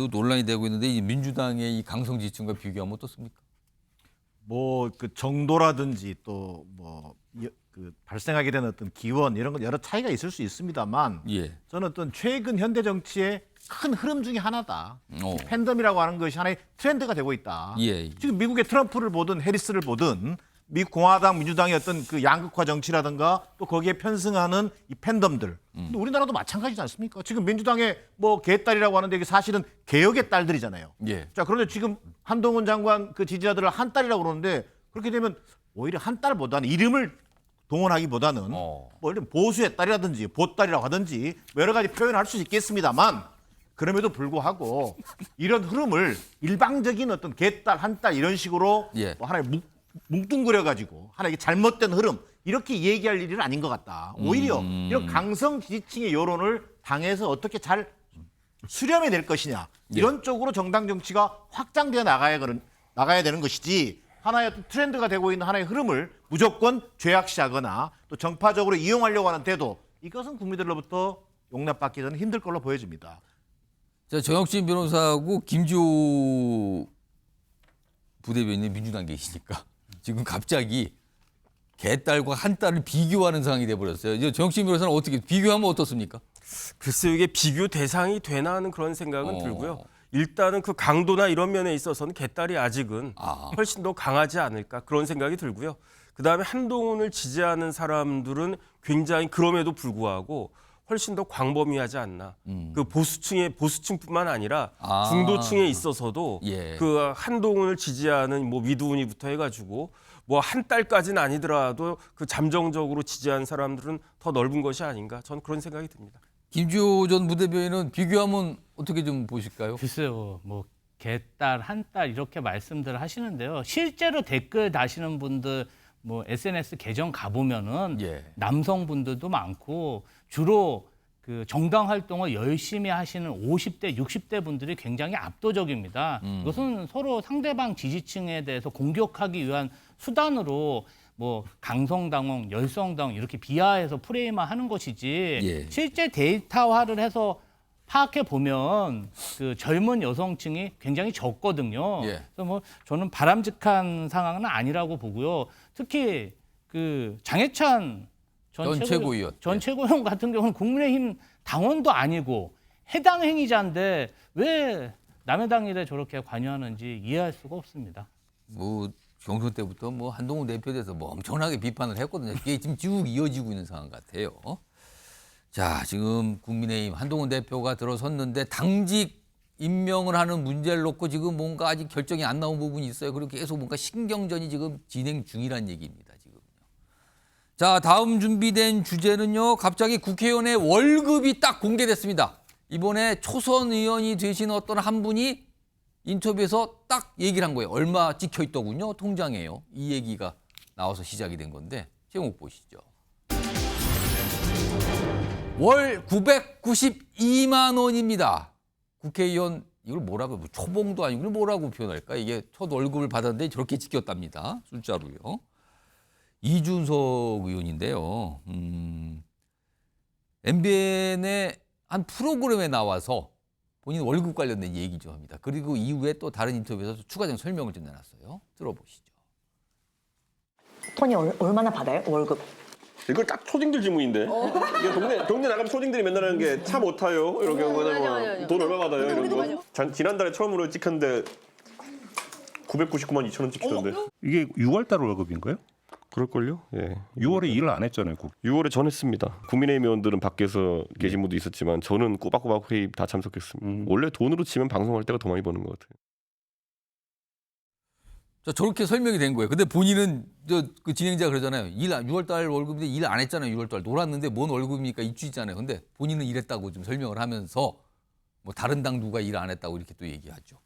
논란이 되고 있는데 이 민주당의 이 강성 지지층과 비교하면 어떻습니까? 뭐 그 정도라든지 또 뭐 그 발생하게 되는 어떤 기원 이런 것 여러 차이가 있을 수 있습니다만 저는 어떤 최근 현대 정치의 큰 흐름 중에 하나다. 팬덤이라고 하는 것이 하나의 트렌드가 되고 있다. 지금 미국의 트럼프를 보든 해리스를 보든 미국 공화당, 민주당의 어떤 그 양극화 정치라든가 또 거기에 편승하는 이 팬덤들. 근데 우리나라도 마찬가지지 않습니까? 지금 민주당의 뭐 개딸이라고 하는데 이게 사실은 개혁의 딸들이잖아요. 자, 그런데 지금 한동훈 장관 그 지지자들을 한 딸이라고 그러는데 그렇게 되면 오히려 한 딸보다는 이름을 동원하기보다는 뭐 예를 들면 보수의 딸이라든지 보딸이라고 하든지 뭐 여러 가지 표현할 수 있겠습니다만 그럼에도 불구하고 이런 흐름을 일방적인 어떤 개딸, 한딸 이런 식으로 뭐 하나의 뭉뚱그려가지고 하나의 잘못된 흐름 이렇게 얘기할 일은 아닌 것 같다. 오히려 이런 강성 지지층의 여론을 당에서 어떻게 잘 수렴해낼 것이냐 이런 쪽으로 정당 정치가 확장되어 나가야 되는 것이지 하나의 트렌드가 되고 있는 하나의 흐름을 무조건 죄악시하거나 또 정파적으로 이용하려고 하는 태도 이것은 국민들로부터 용납받기 저는 힘들 걸로 보여집니다. 자, 정혁진 변호사하고 김지호 부대변인이 민주당 계시니까 지금 갑자기 개딸과 한 딸을 비교하는 상황이 돼버렸어요. 정혁진 변호사는 어떻게 비교하면 어떻습니까? 글쎄요, 이게 비교 대상이 되나 하는 그런 생각은 들고요. 일단은 그 강도나 이런 면에 있어서는 개딸이 아직은 훨씬 더 강하지 않을까 그런 생각이 들고요. 그다음에 한동훈을 지지하는 사람들은 굉장히 그럼에도 불구하고 훨씬 더 광범위하지 않나. 그 보수층뿐만 아니라 중도층에 있어서도 그 한동훈을 지지하는 뭐 위두훈이부터 해가지고 뭐 한 딸까지는 아니더라도 그 잠정적으로 지지하는 사람들은 더 넓은 것이 아닌가. 저는 그런 생각이 듭니다. 김주호 전 부대변인은 비교하면 어떻게 좀 보실까요? 글쎄요, 뭐 개딸, 한딸 이렇게 말씀들 하시는데요. 실제로 댓글 다시는 분들 뭐 SNS 계정 가보면은 남성분들도 많고 주로 그 정당 활동을 열심히 하시는 50대, 60대 분들이 굉장히 압도적입니다. 이것은 서로 상대방 지지층에 대해서 공격하기 위한 수단으로 뭐 강성당원, 열성당원 이렇게 비하해서 프레임화하는 것이지 실제 데이터화를 해서 파악해 보면 그 젊은 여성층이 굉장히 적거든요. 예. 그래서 뭐 저는 바람직한 상황은 아니라고 보고요. 특히 그 장해찬 전 최고위원. 전 최고위원 같은 경우는 국민의힘 당원도 아니고 해당 행위자인데 왜 남의 당 일에 저렇게 관여하는지 이해할 수가 없습니다. 뭐 경선 때부터 뭐 한동훈 대표에 대해서 뭐 엄청나게 비판을 했거든요. 이게 지금 쭉 이어지고 있는 상황 같아요. 자, 지금 국민의힘 한동훈 대표가 들어섰는데 당직 임명을 하는 문제를 놓고 지금 뭔가 아직 결정이 안 나온 부분이 있어요. 그리고 계속 뭔가 신경전이 지금 진행 중이란 얘기입니다. 지금요. 자, 다음 준비된 주제는요. 갑자기 국회의원의 월급이 딱 공개됐습니다. 이번에 초선 의원이 되신 어떤 한 분이 인터뷰에서 딱 얘기를 한 거예요. 얼마 찍혀 있더군요. 통장에요. 이 얘기가 나와서 시작이 된 건데 제목 보시죠. 월 992만 원입니다. 국회의원 이걸 뭐라고 뭐 초봉도 아니고 이걸 뭐라고 표현할까? 이게 첫 월급을 받았는데 저렇게 찍혔답니다. 숫자로요. 이준석 의원인데요. MBN의 한 프로그램에 나와서 본인 월급 관련된 얘기 좀 합니다. 그리고 이후에 또 다른 인터뷰에서 추가적인 설명을 좀 내놨어요. 들어보시죠. 토니 얼마나 받아요? 월급? 이걸 딱 초딩들 질문인데. 이게 동네 나가면 초딩들이 맨날 하는 게 차 못 타요. 이런 경우는 뭐 돈 얼마 받아요? 이런 거. 지난달에 처음으로 찍혔는데 999만 2천 원 찍히던데. 이게 6월달 월급인가요? 그럴걸요? 예. 6월에 일을 안 했잖아요. 6월에 전 했습니다. 국민의힘 의원들은 밖에서 계신 분도 있었지만 저는 꼬박꼬박 회의 다 참석했습니다. 원래 돈으로 치면 방송할 때가 더 많이 버는 것 같아요. 자, 저렇게 설명이 된 거예요. 근데 본인은 그 진행자가 그러잖아요. 6월달 월급인데 일 안 했잖아요. 6월달 놀았는데 뭔 월급입니까? 입주 있잖아요. 근데 본인은 일했다고 좀 설명을 하면서 뭐 다른 당 누가 일 안 했다고 이렇게 또 얘기하죠.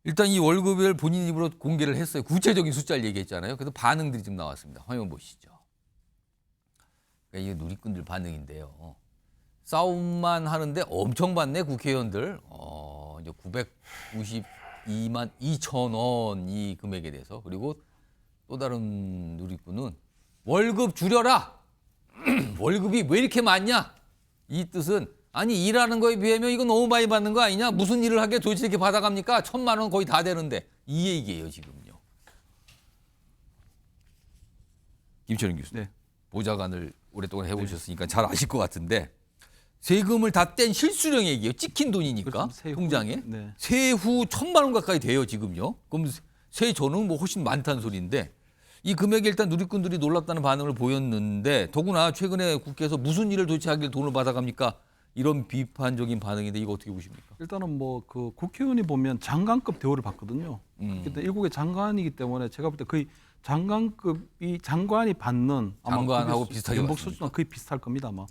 일단 이 월급을 본인 입으로 공개를 했어요. 구체적인 숫자를 얘기했잖아요. 그래서 반응들이 좀 나왔습니다. 화면 보시죠. 그러니까 이게 누리꾼들 반응인데요. 싸움만 하는데 엄청 받네 국회의원들. 이제 992만 2천 원 이 금액에 대해서. 그리고 또 다른 누리꾼은 월급 줄여라. 월급이 왜 이렇게 많냐? 이 뜻은 아니 일하는 거에 비하면 이거 너무 많이 받는 거 아니냐? 무슨 일을 하게 도대체 이렇게 받아갑니까? 1,000만 원 거의 다 되는데. 이 얘기예요 지금요. 김철인 교수님. 네. 보좌관을 오랫동안 해보셨으니까 잘 아실 것 같은데 세금을 다 뗀 실수령 얘기예요. 찍힌 돈이니까 통장에. 네. 세후 1,000만 원 가까이 돼요 지금요. 그럼 세전은 뭐 훨씬 많다는 소리인데 이 금액에 일단 누리꾼들이 놀랍다는 반응을 보였는데 더구나 최근에 국회에서 무슨 일을 도대체 하길 돈을 받아갑니까? 이런 비판적인 반응인데 이거 어떻게 보십니까? 일단은 뭐 그 국회의원이 보면 장관급 대우를 받거든요. 일단 일국의 장관이기 때문에 제가 볼 때 거의 장관급이 장관이 받는 장관하고 비슷하게 연봉 수준은 거의 비슷할 겁니다 아마.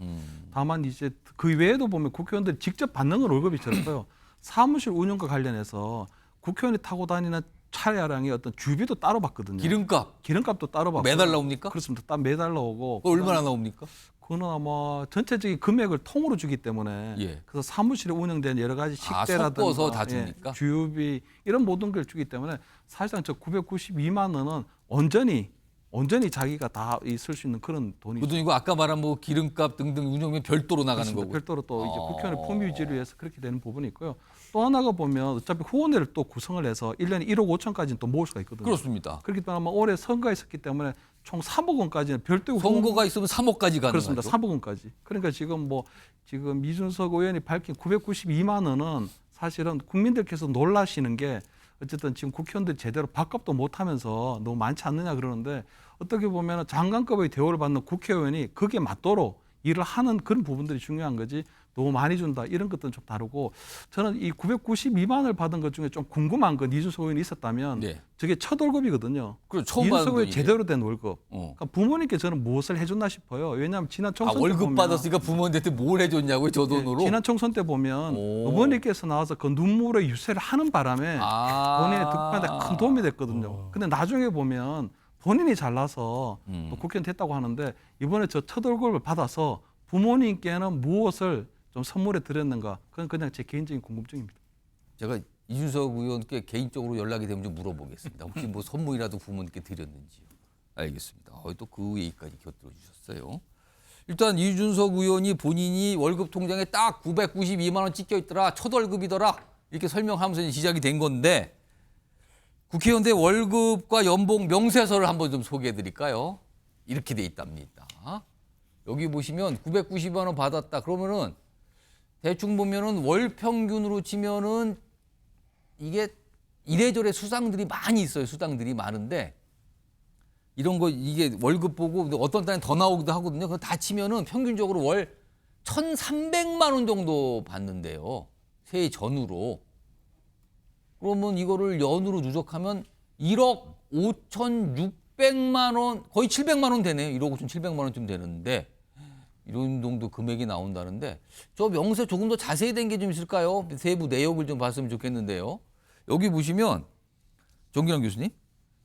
다만 이제 그 외에도 보면 국회의원들이 직접 받는 월급이 적어요. 사무실 운영과 관련해서 국회의원이 타고 다니는 차량의 어떤 주비도 따로 받거든요. 기름값도 따로 받고. 매달 나옵니까? 그렇습니다. 딱 매달 나오고. 얼마나 나옵니까? 그거는 아마 전체적인 금액을 통으로 주기 때문에 그래서 사무실에 운영된 여러 가지 식대라든가 섞어서 다 줍니까? 주유비 이런 모든 걸 주기 때문에 사실상 저 992만 원은 온전히 자기가 다 쓸 수 있는 그런 돈이죠. 그 돈이고 아까 말한 뭐 기름값 등등 운영비 별도로 나가는 거고. 별도로 또 이제 국회의원의 품위 유지를 위해서 그렇게 되는 부분이 있고요. 또 하나가 보면 어차피 후원회를 또 구성을 해서 1년에 1억 5천까지는 또 모을 수가 있거든요. 그렇습니다. 그렇기 때문에 올해 선거가 있었기 때문에 총 3억 원까지는 별도 선거가 있으면 3억까지 가는 그렇습니다. 거죠. 3억 원까지. 그러니까 지금 이준석 의원이 밝힌 992만 원은 사실은 국민들께서 놀라시는 게 어쨌든 지금 국회의원들이 제대로 밥값도 못 하면서 너무 많지 않느냐 그러는데 어떻게 보면 장관급의 대우를 받는 국회의원이 거기에 맞도록 일을 하는 그런 부분들이 중요한 거지 너무 많이 준다 이런 것들은 좀 다르고 저는 이 992만 원을 받은 것 중에 좀 궁금한 건 이준석 의원이 있었다면 저게 첫 월급이거든요. 처음 받은 이준석 의원이 제대로 된 월급. 그러니까 부모님께 저는 무엇을 해줬나 싶어요. 왜냐하면 지난 총선 때 월급 보면 받았으니까 부모님한테 뭘 해줬냐고요 저 돈으로? 지난 총선 때 보면 어머니께서 나와서 그 눈물의 유세를 하는 바람에 본인의 득표에 큰 도움이 됐거든요. 근데 나중에 보면 본인이 잘나서 또 국회의원 됐다고 하는데 이번에 저 첫 월급을 받아서 부모님께는 무엇을 좀 선물해 드렸는가? 그건 그냥 제 개인적인 궁금증입니다. 제가 이준석 의원께 개인적으로 연락이 되면 좀 물어보겠습니다. 혹시 뭐 선물이라도 부모님께 드렸는지요? 알겠습니다. 또 그 얘기까지 곁들여 주셨어요. 일단 이준석 의원이 본인이 월급 통장에 딱 992만 원 찍혀 있더라. 첫 월급이더라. 이렇게 설명하면서 이제 시작이 된 건데 국회의원들 월급과 연봉 명세서를 한번 좀 소개해 드릴까요? 이렇게 돼 있답니다. 여기 보시면 990만 원 받았다. 그러면은 대충 보면은 월 평균으로 치면은 이게 이래저래 수당들이 많이 있어요. 수당들이 많은데 이런 거 이게 월급 보고 어떤 달엔 더 나오기도 하거든요. 그거 다 치면은 평균적으로 월 1,300만 원 정도 받는데요. 세해 전후로. 그러면 이거를 연으로 누적하면 1억 5,600만 원, 거의 700만 원 되네요. 1억 5,700만 원쯤 되는데 이런 정도 금액이 나온다는데 저 명세 조금 더 자세히 된 게 좀 있을까요? 세부 내역을 좀 봤으면 좋겠는데요. 여기 보시면 정기랑 교수님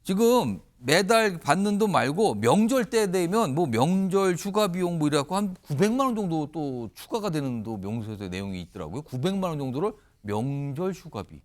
지금 매달 받는 돈 말고 명절 때 되면 뭐 명절 휴가 비용 뭐 이래갖고 한 900만 원 정도 또 추가가 되는 또 명세서에 내용이 있더라고요. 900만 원 정도를 명절 휴가비.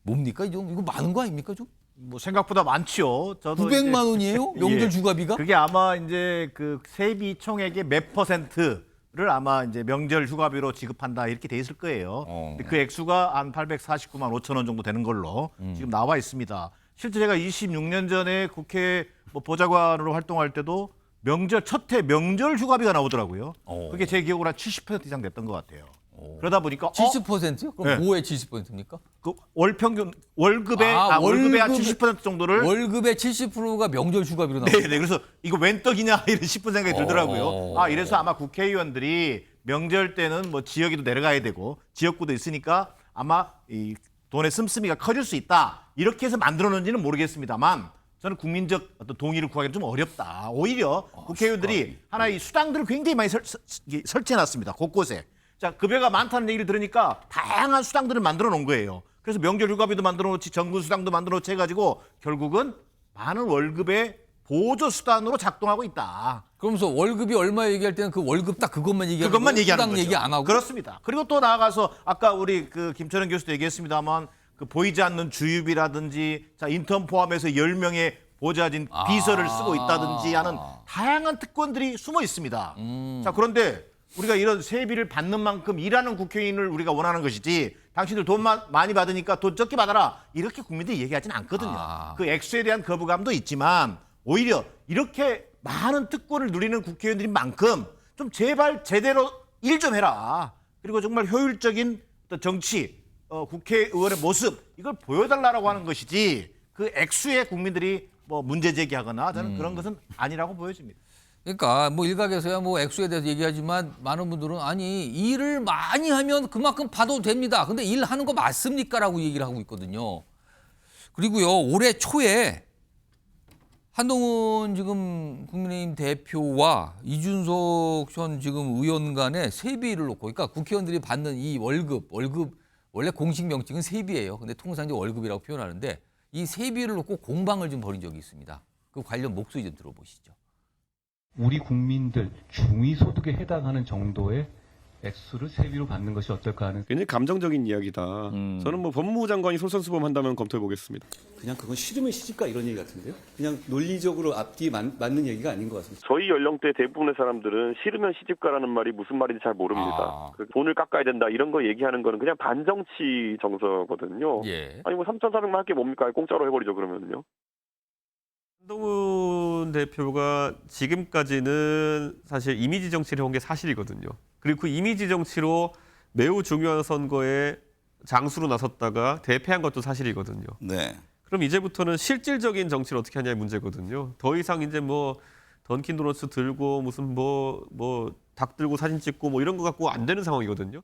뭡니까? 이거 많은 거 아닙니까 좀? 뭐 생각보다 많죠. 저도 900만 원이에요? 명절 휴가비가? 그게 아마 이제 그 세비 총액의 몇 %를 아마 이제 명절 휴가비로 지급한다 이렇게 돼 있을 거예요. 근데 그 액수가 한 849만 5천 원 정도 되는 걸로 지금 나와 있습니다. 실제 제가 26년 전에 국회 뭐 보좌관으로 활동할 때도 명절 첫해 명절 휴가비가 나오더라고요. 그게 제 기억으로 한 70% 이상 됐던 것 같아요. 그러다 보니까 70%요? 그럼 네. 뭐의 70%입니까? 그 월 평균 월급의 월급의 한 70% 정도를 월급의 70%가 명절 휴가비로 나옵니다. 네, 그래서 이거 웬 떡이냐 이런 싶은 생각이 들더라고요. 이래서 아마 국회의원들이 명절 때는 뭐 지역에도 내려가야 되고 지역구도 있으니까 아마 이 돈의 씀씀이가 커질 수 있다. 이렇게 해서 만들어놓은지는 모르겠습니다만 저는 국민적 어떤 동의를 구하기는 좀 어렵다. 오히려 국회의원들이 하나의 수당들을 굉장히 많이 설치해놨습니다. 곳곳에. 자, 급여가 많다는 얘기를 들으니까 다양한 수당들을 만들어 놓은 거예요. 그래서 명절 휴가비도 만들어 놓지, 정군 수당도 만들어 놓지 해가지고 결국은 많은 월급의 보조 수단으로 작동하고 있다. 그러면서 월급이 얼마 얘기할 때는 그 월급 딱 그것만 얘기하는 그것만 거예요? 얘기하는 수당 거죠. 얘기 안 하고. 그렇습니다. 그리고 또 나아가서 아까 우리 그 김철현 교수도 얘기했습니다만 그 보이지 않는 주유비라든지 자 인턴 포함해서 10명의 보좌진 비서를 쓰고 있다든지 하는 다양한 특권들이 숨어 있습니다. 자, 그런데 우리가 이런 세비를 받는 만큼 일하는 국회의원을 우리가 원하는 것이지 당신들 돈 많이 받으니까 돈 적게 받아라 이렇게 국민들이 얘기하지는 않거든요. 그 액수에 대한 거부감도 있지만 오히려 이렇게 많은 특권을 누리는 국회의원들인 만큼 좀 제발 제대로 일 좀 해라. 그리고 정말 효율적인 어떤 정치, 국회의원의 모습 이걸 보여달라고 하는 것이지 그 액수에 국민들이 뭐 문제 제기하거나 저는 그런 것은 아니라고 보여집니다. 그러니까 뭐 일각에서야 뭐 액수에 대해서 얘기하지만 많은 분들은 아니 일을 많이 하면 그만큼 받아도 됩니다. 근데 일하는 거 맞습니까?라고 얘기를 하고 있거든요. 그리고요 올해 초에 한동훈 지금 국민의힘 대표와 이준석 전 지금 의원 간의 세비를 놓고 그러니까 국회의원들이 받는 이 월급 원래 공식 명칭은 세비예요. 근데 통상적으로 월급이라고 표현하는데 이 세비를 놓고 공방을 좀 벌인 적이 있습니다. 그 관련 목소리 좀 들어보시죠. 우리 국민들 중위소득에 해당하는 정도의 액수를 세비로 받는 것이 어떨까 하는 굉장히 감정적인 이야기다. 저는 뭐 법무부 장관이 솔선수범한다면 검토해 보겠습니다. 그냥 그건 싫으면 시집가 이런 얘기 같은데요. 그냥 논리적으로 앞뒤 맞는 얘기가 아닌 것 같습니다. 저희 연령대 대부분의 사람들은 싫으면 시집가라는 말이 무슨 말인지 잘 모릅니다. 돈을 깎아야 된다 이런 거 얘기하는 거는 그냥 반정치 정서거든요. 아니 뭐 3,400만 할 게 뭡니까? 공짜로 해버리죠 그러면요. 한동훈 대표가 지금까지는 사실 이미지 정치를 해온 게 사실이거든요. 그리고 그 이미지 정치로 매우 중요한 선거에 장수로 나섰다가 대패한 것도 사실이거든요. 네. 그럼 이제부터는 실질적인 정치를 어떻게 하냐의 문제거든요. 더 이상 이제 뭐 던킨 도너츠 들고 무슨 뭐 닭 들고 사진 찍고 뭐 이런 거 갖고 안 되는 상황이거든요.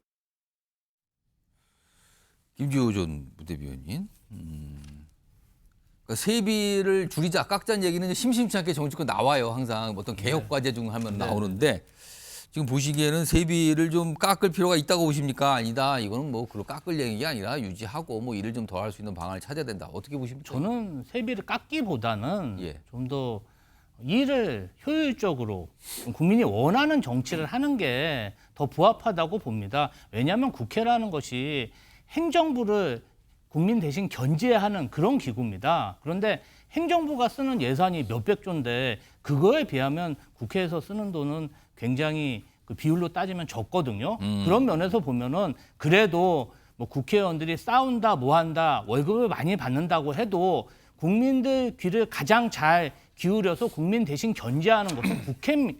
김주호 전 부대변인. 그러니까 세비를 줄이자 깎자는 얘기는 심심치 않게 정치권 나와요. 항상 어떤 개혁 과제 중 하면 나오는데 지금 보시기에는 세비를 좀 깎을 필요가 있다고 보십니까? 아니다. 이거는 뭐 그걸 깎을 얘기 아니라 유지하고 뭐 일을 좀 더 할 수 있는 방안을 찾아야 된다. 어떻게 보십니까? 저는 세비를 깎기보다는 좀 더 일을 효율적으로 국민이 원하는 정치를 하는 게 더 부합하다고 봅니다. 왜냐하면 국회라는 것이 행정부를 국민 대신 견제하는 그런 기구입니다. 그런데 행정부가 쓰는 예산이 몇백 조인데 그거에 비하면 국회에서 쓰는 돈은 굉장히 그 비율로 따지면 적거든요. 그런 면에서 보면은 그래도 뭐 국회의원들이 싸운다 뭐한다 월급을 많이 받는다고 해도 국민들 귀를 가장 잘 기울여서 국민 대신 견제하는 것은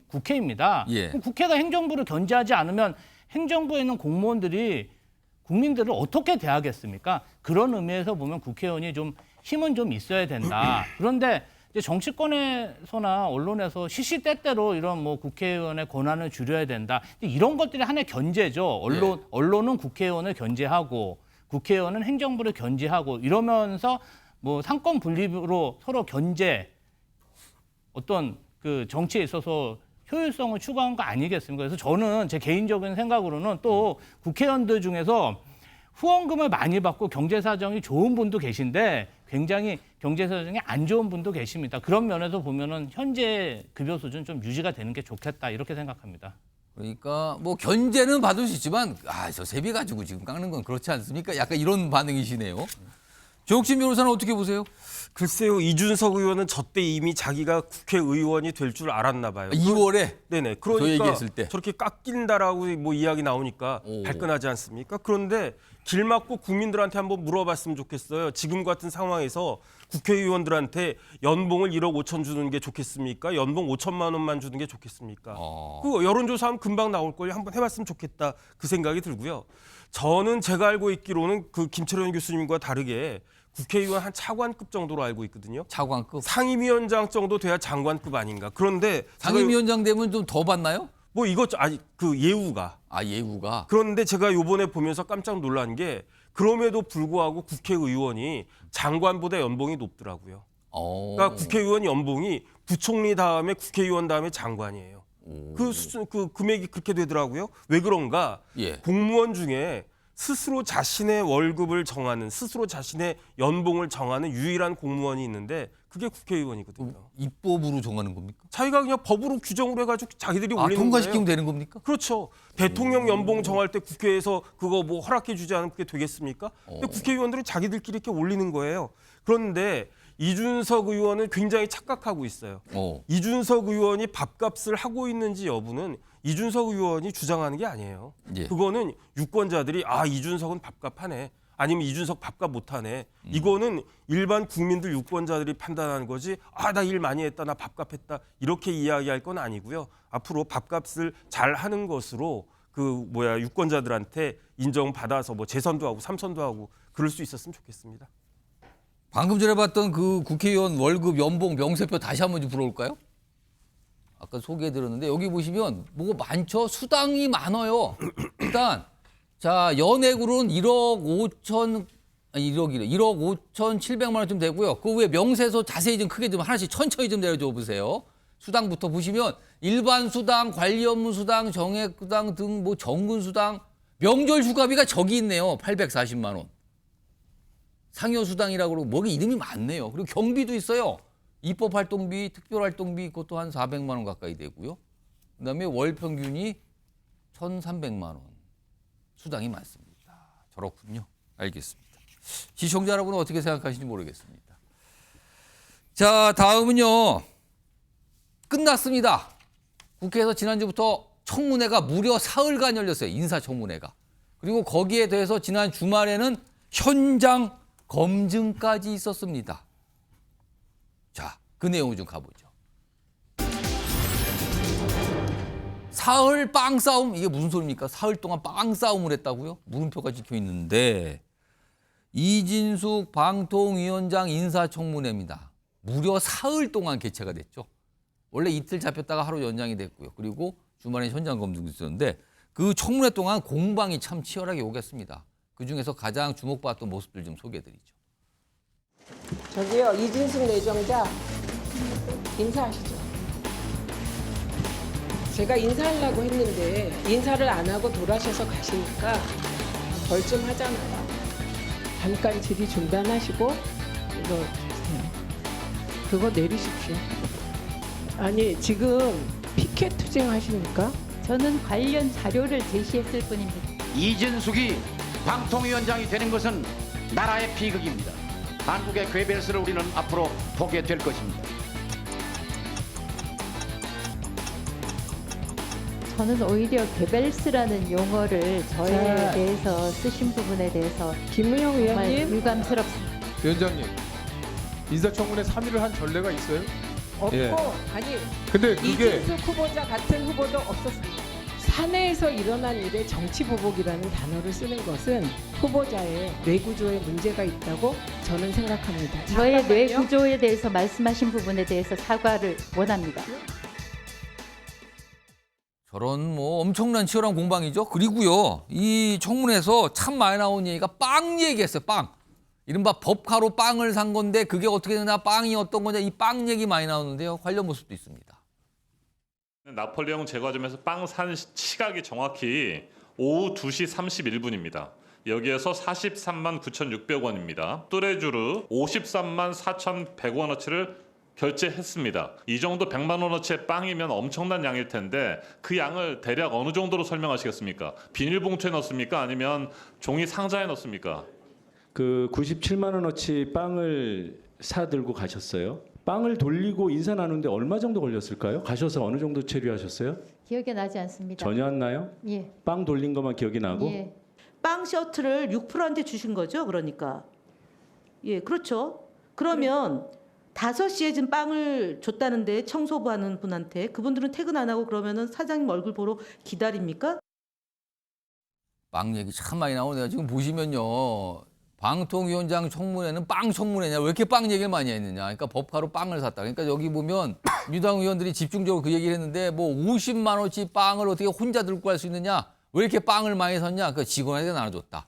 국회입니다. 예. 그럼 국회가 행정부를 견제하지 않으면 행정부에 있는 공무원들이 국민들을 어떻게 대하겠습니까? 그런 의미에서 보면 국회의원이 좀 힘은 좀 있어야 된다. 그런데 이제 정치권에서나 언론에서 시시때때로 이런 뭐 국회의원의 권한을 줄여야 된다. 이런 것들이 하나의 견제죠. 언론은 국회의원을 견제하고 국회의원은 행정부를 견제하고 이러면서 뭐 상권 분립으로 서로 견제 어떤 그 정치에 있어서 효율성을 추구한 거 아니겠습니까? 그래서 저는 제 개인적인 생각으로는 또 국회의원들 중에서 후원금을 많이 받고 경제 사정이 좋은 분도 계신데 굉장히 경제 사정이 안 좋은 분도 계십니다. 그런 면에서 보면은 현재 급여 수준 좀 유지가 되는 게 좋겠다 이렇게 생각합니다. 그러니까 뭐 견제는 받을 수 있지만 저 세비 가지고 지금 깎는 건 그렇지 않습니까? 약간 이런 반응이시네요. 조혁신 변호사는 어떻게 보세요? 글쎄요, 이준석 의원은 저때 이미 자기가 국회의원이 될 줄 알았나 봐요. 2월에? 네네. 저 그러니까 얘기했을 때. 저렇게 깎인다라고 뭐 이야기 나오니까 발끈하지 않습니까? 그런데 길 막고 국민들한테 한번 물어봤으면 좋겠어요. 지금 같은 상황에서 국회의원들한테 연봉을 1억 5천 주는 게 좋겠습니까? 연봉 5천만 원만 주는 게 좋겠습니까? 그 여론조사하면 금방 나올 걸요. 한번 해봤으면 좋겠다 그 생각이 들고요. 저는 제가 알고 있기로는 그 김철현 교수님과 다르게 국회의원 한 차관급 정도로 알고 있거든요. 차관급? 상임위원장 정도 돼야 장관급 아닌가. 그런데 상임위원장 되면 좀 더 받나요? 뭐 이것 아니 그 예우가. 예우가. 그런데 제가 요번에 보면서 깜짝 놀란 게 그럼에도 불구하고 국회의원이 장관보다 연봉이 높더라고요. 그러니까 국회의원 연봉이 부총리 다음에 국회의원 다음에 장관이에요. 그 수준 그 금액이 그렇게 되더라고요. 왜 그런가? 공무원 중에 스스로 자신의 월급을 정하는, 스스로 자신의 연봉을 정하는 유일한 공무원이 있는데 그게 국회의원이거든요. 입법으로 정하는 겁니까? 자기가 그냥 법으로 규정을 해가지고 자기들이 올리는 거예요. 통과시키면 되는 겁니까? 그렇죠. 대통령 연봉 정할 때 국회에서 그거 뭐 허락해주지 않으면 그게 되겠습니까? 근데 국회의원들은 자기들끼리 이렇게 올리는 거예요. 그런데 이준석 의원은 굉장히 착각하고 있어요. 이준석 의원이 밥값을 하고 있는지 여부는 이준석 의원이 주장하는 게 아니에요. 그거는 유권자들이 이준석은 밥값 하네. 아니면 이준석 밥값 못하네. 이거는 일반 국민들 유권자들이 판단하는 거지. 나 일 많이 했다. 나 밥값 했다. 이렇게 이야기할 건 아니고요. 앞으로 밥값을 잘 하는 것으로 유권자들한테 인정받아서 뭐 재선도 하고 삼선도 하고 그럴 수 있었으면 좋겠습니다. 방금 전에 봤던 그 국회의원 월급, 연봉, 명세표 다시 한번 좀 불러올까요? 아까 소개해드렸는데 여기 보시면 뭐가 많죠? 수당이 많아요. 일단 자 연액으로는 1억 5,700만 원쯤 되고요. 그 후에 명세서 자세히 좀 크게 좀 하나씩 천천히 좀 내려줘 보세요. 수당부터 보시면 일반 수당, 관리 업무 수당, 정액 수당 등 뭐 정군 수당, 명절 휴가비가 저기 있네요. 840만 원. 상여 수당이라고 그러고 뭐가 이름이 많네요. 그리고 경비도 있어요. 입법 활동비, 특별 활동비 그것도 한 400만 원 가까이 되고요. 그다음에 월 평균이 1,300만 원. 수당이 많습니다. 저렇군요. 알겠습니다. 시청자 여러분은 어떻게 생각하시는지 모르겠습니다. 자, 다음은요. 끝났습니다. 국회에서 지난주부터 청문회가 무려 사흘간 열렸어요. 인사청문회가. 그리고 거기에 대해서 지난 주말에는 현장 검증까지 있었습니다. 자, 그 내용을 좀 가보죠. 사흘 빵싸움, 이게 무슨 소리입니까? 사흘 동안 빵싸움을 했다고요? 물음표가 찍혀 있는데 이진숙 방통위원장 인사청문회입니다. 무려 사흘 동안 개최가 됐죠. 원래 이틀 잡혔다가 하루 연장이 됐고요. 그리고 주말에 현장 검증도 있었는데 그 청문회 동안 공방이 참 치열하게 오갔습니다. 그중에서 가장 주목받았던 모습들 좀 소개해드리죠. 저기요, 이진숙 내정자 인사하시죠. 제가 인사하려고 했는데 인사를 안 하고 돌아셔서 가시니까 벌 좀 하잖아요. 잠깐 질의 중단하시고 이거 주세요. 그거 내리십시오. 아니 지금 피켓 투쟁하십니까? 저는 관련 자료를 제시했을 뿐입니다. 이진숙이 방통위원장이 되는 것은 나라의 비극입니다. 한국의 괴벨스를 우리는 앞으로 보게 될 것입니다. 저는 오히려 개벨스라는 용어를 저에 자, 대해서 쓰신 부분에 대해서 김우영 정말 의원님. 유감스럽습니다. 위원장님, 인사청문회 3위를 한 전례가 있어요? 없고 예. 아니 근데 그게 이진숙 후보자 같은 후보도 없었습니다. 사내에서 일어난 일에 정치 보복이라는 단어를 쓰는 것은 후보자의 뇌구조에 문제가 있다고 저는 생각합니다. 저의 뇌 잠깐만요. 구조에 대해서 말씀하신 부분에 대해서 사과를 원합니다. 저런 뭐 엄청난 치열한 공방이죠. 그리고요, 이 청문회에서 참 많이 나온 얘기가 빵 얘기했어요. 빵. 이른바 법카로 빵을 산 건데 그게 어떻게 되나, 빵이 어떤 거냐, 이 빵 얘기 많이 나오는데요. 관련 모습도 있습니다. 나폴레옹 제과점에서 빵 산 시각이 정확히 오후 2시 31분입니다. 여기에서 43만 9,600원입니다. 뚜레쥬르 53만 4,100원어치를 결제했습니다. 이 정도 100만 원어치의 빵이면 엄청난 양일 텐데 그 양을 대략 어느 정도로 설명하시겠습니까? 비닐봉투에 넣습니까? 아니면 종이 상자에 넣습니까? 그 97만 원어치 빵을 사들고 가셨어요. 빵을 돌리고 인사 나누는데 얼마 정도 걸렸을까요? 가셔서 어느 정도 체류하셨어요? 기억이 나지 않습니다. 전혀 안 나요? 예. 빵 돌린 것만 기억이 나고? 예. 빵 셔틀을 6%한테 주신 거죠, 그러니까. 예, 그렇죠. 그러면 5시에 지금 빵을 줬다는데 청소부 하는 분한테 그분들은 퇴근 안 하고 그러면은 사장님 얼굴 보러 기다립니까? 빵 얘기 참 많이 나오네요. 지금 보시면요, 방통위원장 청문회는 빵 청문회냐, 왜 이렇게 빵 얘기를 많이 했느냐. 그러니까 법카로 빵을 샀다. 그러니까 여기 보면 민주당 의원들이 집중적으로 그 얘기를 했는데, 뭐 50만 원치 빵을 어떻게 혼자 들고 갈 수 있느냐, 왜 이렇게 빵을 많이 샀냐, 그 직원에게 나눠줬다.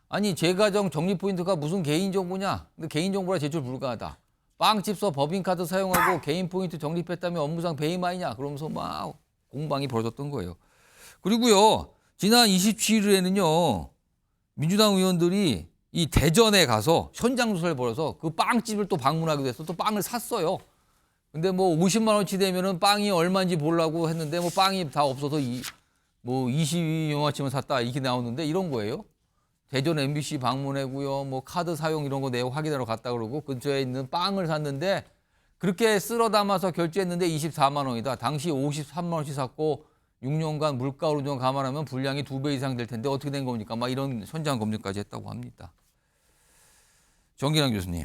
아니, 재가정 적립 포인트가 무슨 개인정보냐, 근데 개인정보라 제출 불가하다. 빵집서 법인카드 사용하고 개인 포인트 적립했다면 업무상 배임 아니냐, 그러면서 막 공방이 벌어졌던 거예요. 그리고요, 지난 27일에는요, 민주당 의원들이 이 대전에 가서 현장 조사를 벌여서 그 빵집을 또 방문하기도 해서 또 빵을 샀어요. 근데 뭐 50만 원치 되면은 빵이 얼마인지 보려고 했는데 뭐 빵이 다 없어서 뭐 22원어치만 샀다 이렇게 나오는데, 이런 거예요. 대전 MBC 방문하고요, 뭐 카드 사용 이런 거 내용 확인하러 갔다 그러고 근처에 있는 빵을 샀는데 그렇게 쓸어 담아서 결제했는데 24만 원이다. 당시 53만 원치 샀고 6년간 물가 오른 점 감안하면 분량이 2배 이상 될 텐데 어떻게 된 겁니까? 막 이런 현장 검증까지 했다고 합니다. 정기랑 교수님,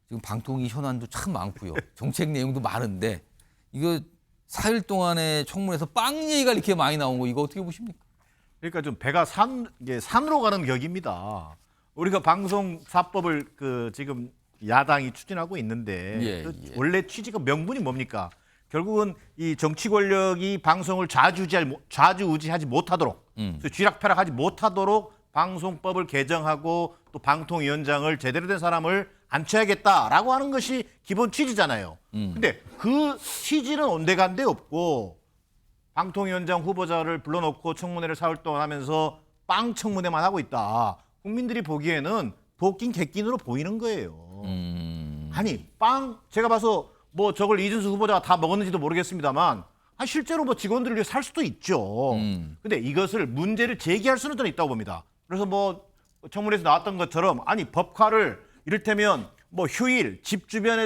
지금 방통위 현안도 참 많고요. 정책 내용도 많은데 이거 4일 동안의 청문회에서 빵 얘기가 이렇게 많이 나온 거, 이거 어떻게 보십니까? 그러니까 좀 배가 산으로 가는 격입니다. 우리가 방송사법을 지금 야당이 추진하고 있는데 원래 취지가 명분이 뭡니까? 결국은 이 정치 권력이 방송을 좌지우지하지 못하도록, 쥐락펴락하지 못하도록 방송법을 개정하고 또 방통위원장을 제대로 된 사람을 앉혀야겠다라고 하는 것이 기본 취지잖아요. 근데 그 취지는 온데간데 없고 방통위원장 후보자를 불러놓고 청문회를 4일 동안 하면서 빵 청문회만 하고 있다. 국민들이 보기에는 도끼인 객긴으로 보이는 거예요. 아니, 빵 제가 봐서 뭐 저걸 이준수 후보자가 다 먹었는지도 모르겠습니다만 실제로 뭐 직원들을 위해 살 수도 있죠. 근데 이것을 문제를 제기할 수는 저는 있다고 봅니다. 그래서 뭐 청문회에서 나왔던 것처럼 아니 법카를 이를테면 뭐 휴일, 집 주변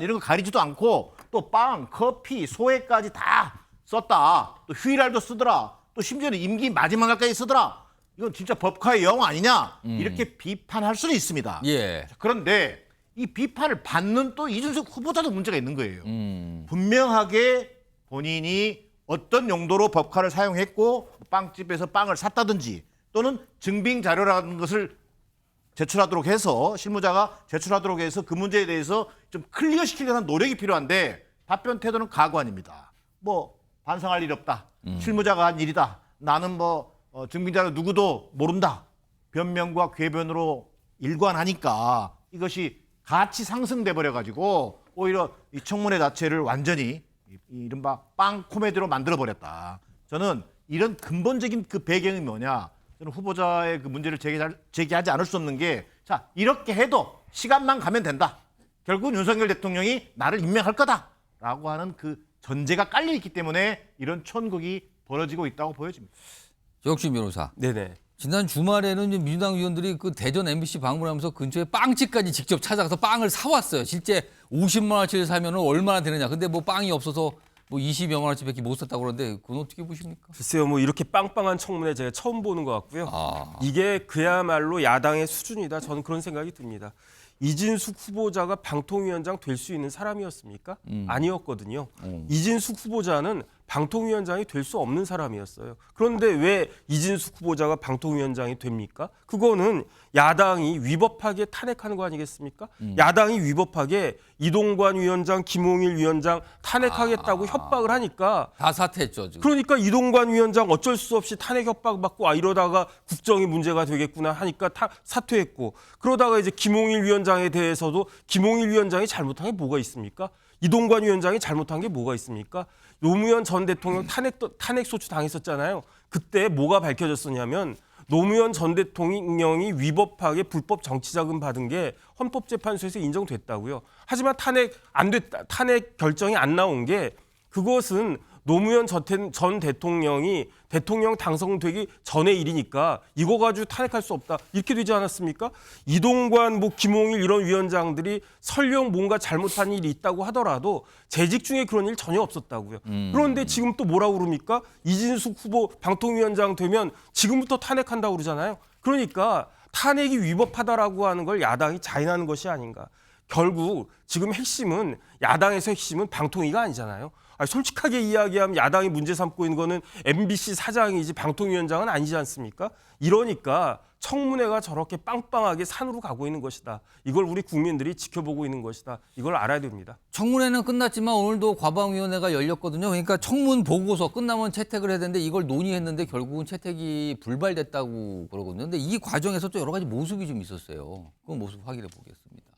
이런 거 가리지도 않고 또 빵, 커피, 소액까지 다 썼다. 또 휴일날도 쓰더라. 또 심지어는 임기 마지막 날까지 쓰더라. 이건 진짜 법카의 영 아니냐. 이렇게 비판할 수는 있습니다. 예. 그런데 이 비판을 받는 또 이준석 후보자도 문제가 있는 거예요. 분명하게 본인이 어떤 용도로 법카를 사용했고 빵집에서 빵을 샀다든지 또는 증빙 자료라는 것을 제출하도록 해서 실무자가 제출하도록 해서 그 문제에 대해서 좀 클리어시키려는 노력이 필요한데 답변 태도는 가관입니다. 뭐 반성할 일 없다. 실무자가 한 일이다. 나는 뭐 증빙자료 누구도 모른다. 변명과 궤변으로 일관하니까 이것이 같이 상승돼 버려가지고 오히려 이 청문회 자체를 완전히 이른바 빵 코미디로 만들어 버렸다. 저는 이런 근본적인 그 배경이 뭐냐? 저는 후보자의 그 문제를 제기하지 않을 수 없는 게, 자, 이렇게 해도 시간만 가면 된다. 결국 윤석열 대통령이 나를 임명할 거다라고 하는 그 전제가 깔려 있기 때문에 이런 천국이 벌어지고 있다고 보여집니다. 정신 변호사. 네네. 지난 주말에는 민주당 의원들이 그 대전 MBC 방문하면서 근처에 빵집까지 직접 찾아가서 빵을 사왔어요. 실제 50만 원어치를 사면 얼마나 되느냐. 근데 뭐 빵이 없어서 뭐 20여만 원어치밖에 못 샀다고 그러는데 그건 어떻게 보십니까? 글쎄요, 뭐 이렇게 빵빵한 청문회 제가 처음 보는 것 같고요. 이게 그야말로 야당의 수준이다. 저는 그런 생각이 듭니다. 이진숙 후보자가 방통위원장 될 수 있는 사람이었습니까? 아니었거든요. 이진숙 후보자는 방통위원장이 될 수 없는 사람이었어요. 그런데 왜 이진숙 후보자가 방통위원장이 됩니까? 그거는 야당이 위법하게 탄핵하는 거 아니겠습니까? 야당이 위법하게 이동관 위원장, 김홍일 위원장 탄핵하겠다고 협박을 하니까 다 사퇴했죠. 지금. 그러니까 이동관 위원장 어쩔 수 없이 탄핵 협박받고 이러다가 국정이 문제가 되겠구나 하니까 사퇴했고 그러다가 이제 김홍일 위원장에 대해서도 김홍일 위원장이 잘못한 게 뭐가 있습니까? 이동관 위원장이 잘못한 게 뭐가 있습니까? 노무현 전 대통령 탄핵 소추 당했었잖아요. 그때 뭐가 밝혀졌었냐면 노무현 전 대통령이 위법하게 불법 정치자금 받은 게 헌법재판소에서 인정됐다고요. 하지만 탄핵 결정이 안 나온 게 그것은 노무현 전 대통령이 대통령 당선되기 전의 일이니까 이거 가지고 탄핵할 수 없다. 이렇게 되지 않았습니까? 이동관, 김홍일 이런 위원장들이 설령 뭔가 잘못한 일이 있다고 하더라도 재직 중에 그런 일 전혀 없었다고요. 그런데 지금 또 뭐라고 그럽니까? 이진숙 후보 방통위원장 되면 지금부터 탄핵한다고 그러잖아요. 그러니까 탄핵이 위법하다라고 하는 걸 야당이 자인하는 것이 아닌가. 결국 지금 야당에서 핵심은 방통위가 아니잖아요. 솔직하게 이야기하면 야당이 문제 삼고 있는 거는 MBC 사장이지 방통위원장은 아니지 않습니까? 이러니까 청문회가 저렇게 빵빵하게 산으로 가고 있는 것이다. 이걸 우리 국민들이 지켜보고 있는 것이다. 이걸 알아야 됩니다. 청문회는 끝났지만 오늘도 과방위원회가 열렸거든요. 그러니까 청문 보고서 끝나면 채택을 해야 되는데 이걸 논의했는데 결국은 채택이 불발됐다고 그러거든요. 근데 이 과정에서 또 여러 가지 모습이 좀 있었어요. 그 모습 확인해 보겠습니다.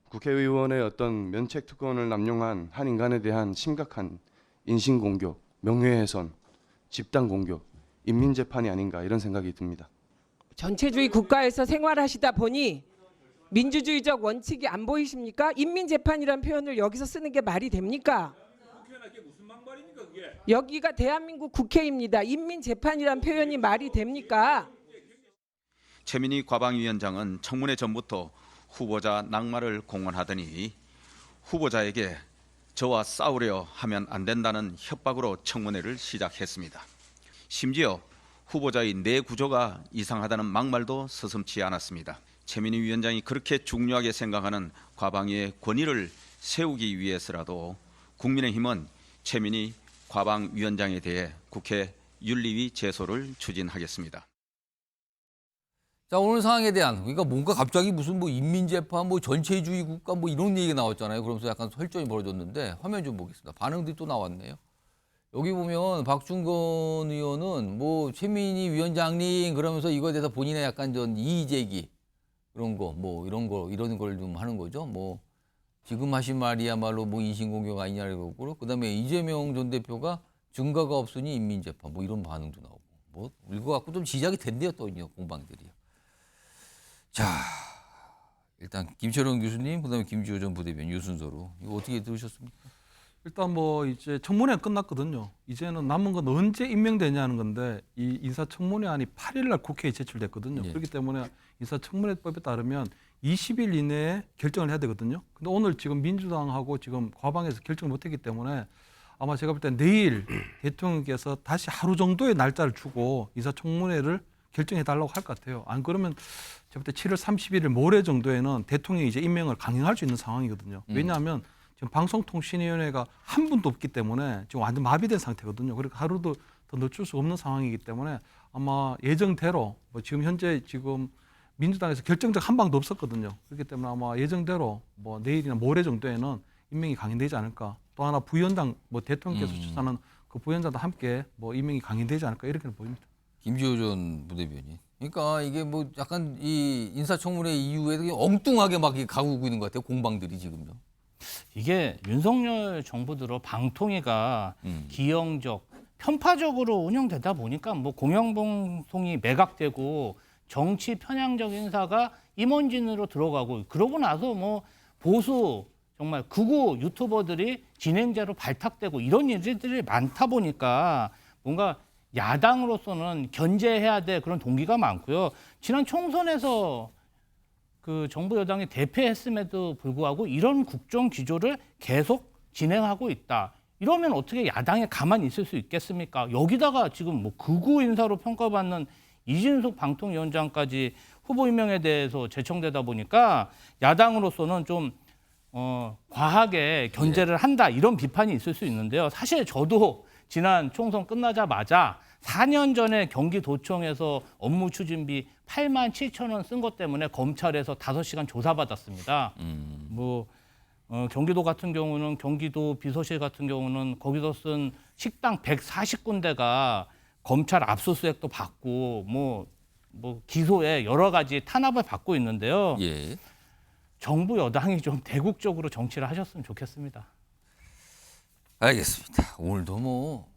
국회의원의 어떤 면책 특권을 남용한 한 인간에 대한 심각한 인신공격, 명예훼손, 집단공격, 인민재판이 아닌가 이런 생각이 듭니다. 전체주의 국가에서 생활하시다 보니 민주주의적 원칙이 안 보이십니까? 인민재판이라는 표현을 여기서 쓰는 게 말이 됩니까? 여기가 대한민국 국회입니다. 인민재판이라는 표현이 말이 됩니까? 최민희 과방위원장은 청문회 전부터 후보자 낙마를 공언하더니 후보자에게 저와 싸우려 하면 안 된다는 협박으로 청문회를 시작했습니다. 심지어 후보자의 내 구조가 이상하다는 막말도 서슴지 않았습니다. 최민희 위원장이 그렇게 중요하게 생각하는 과방위의 권위를 세우기 위해서라도 국민의힘은 최민희 과방위원장에 대해 국회 윤리위 제소를 추진하겠습니다. 자, 오늘 상황에 대한, 그러니까 뭔가 갑자기 무슨 인민재판, 전체주의 국가 이런 얘기가 나왔잖아요. 그러면서 약간 설전이 벌어졌는데 화면 좀 보겠습니다. 반응들이 또 나왔네요. 여기 보면 박중건 의원은 최민희 위원장님 그러면서 이거에 대해서 본인의 약간 이의 제기 그런 거, 이런 걸 좀 하는 거죠. 지금 하신 말이야말로 인신공격 아니냐고 그러고, 그다음에 이재명 전 대표가 증거가 없으니 인민재판 이런 반응도 나오고 이거 갖고 좀 시작이 된대요 또 공방들이요. 자, 일단 김철원 교수님, 그다음에 김주호 전 부대변인 이 순서로 이거 어떻게 들으셨습니까? 일단 이제 청문회 끝났거든요. 이제는 남은 건 언제 임명되냐는 건데 이 인사청문회안이 8일 날 국회에 제출됐거든요. 그렇기 때문에 인사청문회법에 따르면 20일 이내에 결정을 해야 되거든요. 근데 오늘 지금 민주당하고 지금 과방에서 결정을 못했기 때문에 아마 제가 볼 때 내일 대통령께서 다시 하루 정도의 날짜를 주고 인사청문회를 결정해달라고 할 것 같아요. 안 그러면 제가 볼 때 7월 31일 모레 정도에는 대통령이 이제 임명을 강행할 수 있는 상황이거든요. 왜냐하면 지금 방송통신위원회가 한 분도 없기 때문에 지금 완전 마비된 상태거든요. 그러니까 하루도 더 늦출 수 없는 상황이기 때문에 아마 예정대로 지금 현재 민주당에서 결정적 한 방도 없었거든요. 그렇기 때문에 아마 예정대로 내일이나 모레 정도에는 임명이 강행되지 않을까. 또 하나 부위원장 대통령께서 추천하는 그 부위원장도 함께 임명이 강행되지 않을까 이렇게 보입니다. 김주호 전 부대변인. 그러니까 이게 약간 이 인사청문회 이후에 엉뚱하게 막 가고 있는 것 같아요. 공방들이 지금요. 이게 윤석열 정부 들어 방통위가 기형적, 편파적으로 운영되다 보니까 공영방송이 매각되고 정치 편향적 인사가 임원진으로 들어가고 그러고 나서 보수 정말 극우 유튜버들이 진행자로 발탁되고 이런 일들이 많다 보니까 뭔가 야당으로서는 견제해야 될 그런 동기가 많고요. 지난 총선에서 그 정부 여당이 대패했음에도 불구하고 이런 국정 기조를 계속 진행하고 있다. 이러면 어떻게 야당에 가만히 있을 수 있겠습니까? 여기다가 지금 뭐 극우 인사로 평가받는 이진숙 방통위원장까지 후보 임명에 대해서 제청되다 보니까 야당으로서는 좀 과하게 견제를 한다 이런 비판이 있을 수 있는데요. 사실 저도 지난 총선 끝나자마자 4년 전에 경기도청에서 업무 추진비 8만 7천 원 쓴 것 때문에 검찰에서 5시간 조사받았습니다. 경기도 같은 경우는 경기도 비서실 같은 경우는 거기서 쓴 식당 140군데가 검찰 압수수색도 받고 뭐 기소에 여러 가지 탄압을 받고 있는데요. 예. 정부 여당이 좀 대국적으로 정치를 하셨으면 좋겠습니다. 알겠습니다. 오늘도 뭐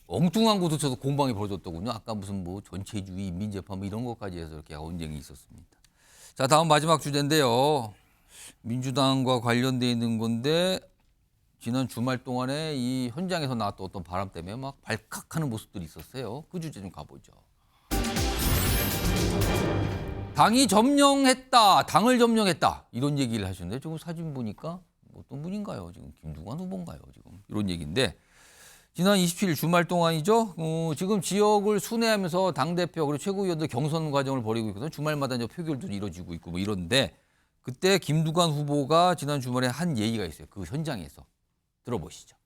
엉뚱한 곳에서 저도 공방이 벌어졌더군요. 아까 무슨 뭐 전체주의, 민재파 뭐 이런 것까지 해서 이렇게 언쟁이 있었습니다. 자, 다음 마지막 주제인데요. 민주당과 관련돼 있는 건데 지난 주말 동안에 이 현장에서 나왔던 어떤 바람 때문에 막 발칵하는 모습들이 있었어요. 그 주제 좀 가보죠. 당이 점령했다, 당을 점령했다 이런 얘기를 하셨는데 지금 사진 보니까 어떤 분인가요? 지금 김두관 후보인가요? 지금 이런 얘기인데 지난 27일 주말 동안이죠. 지금 지역을 순회하면서 당대표 그리고 최고위원들 경선 과정을 벌이고 있거든요. 주말마다 이제 표결도 이루어지고 있고 뭐 이런데 그때 김두관 후보가 지난 주말에 한 얘기가 있어요. 그 현장에서 들어보시죠.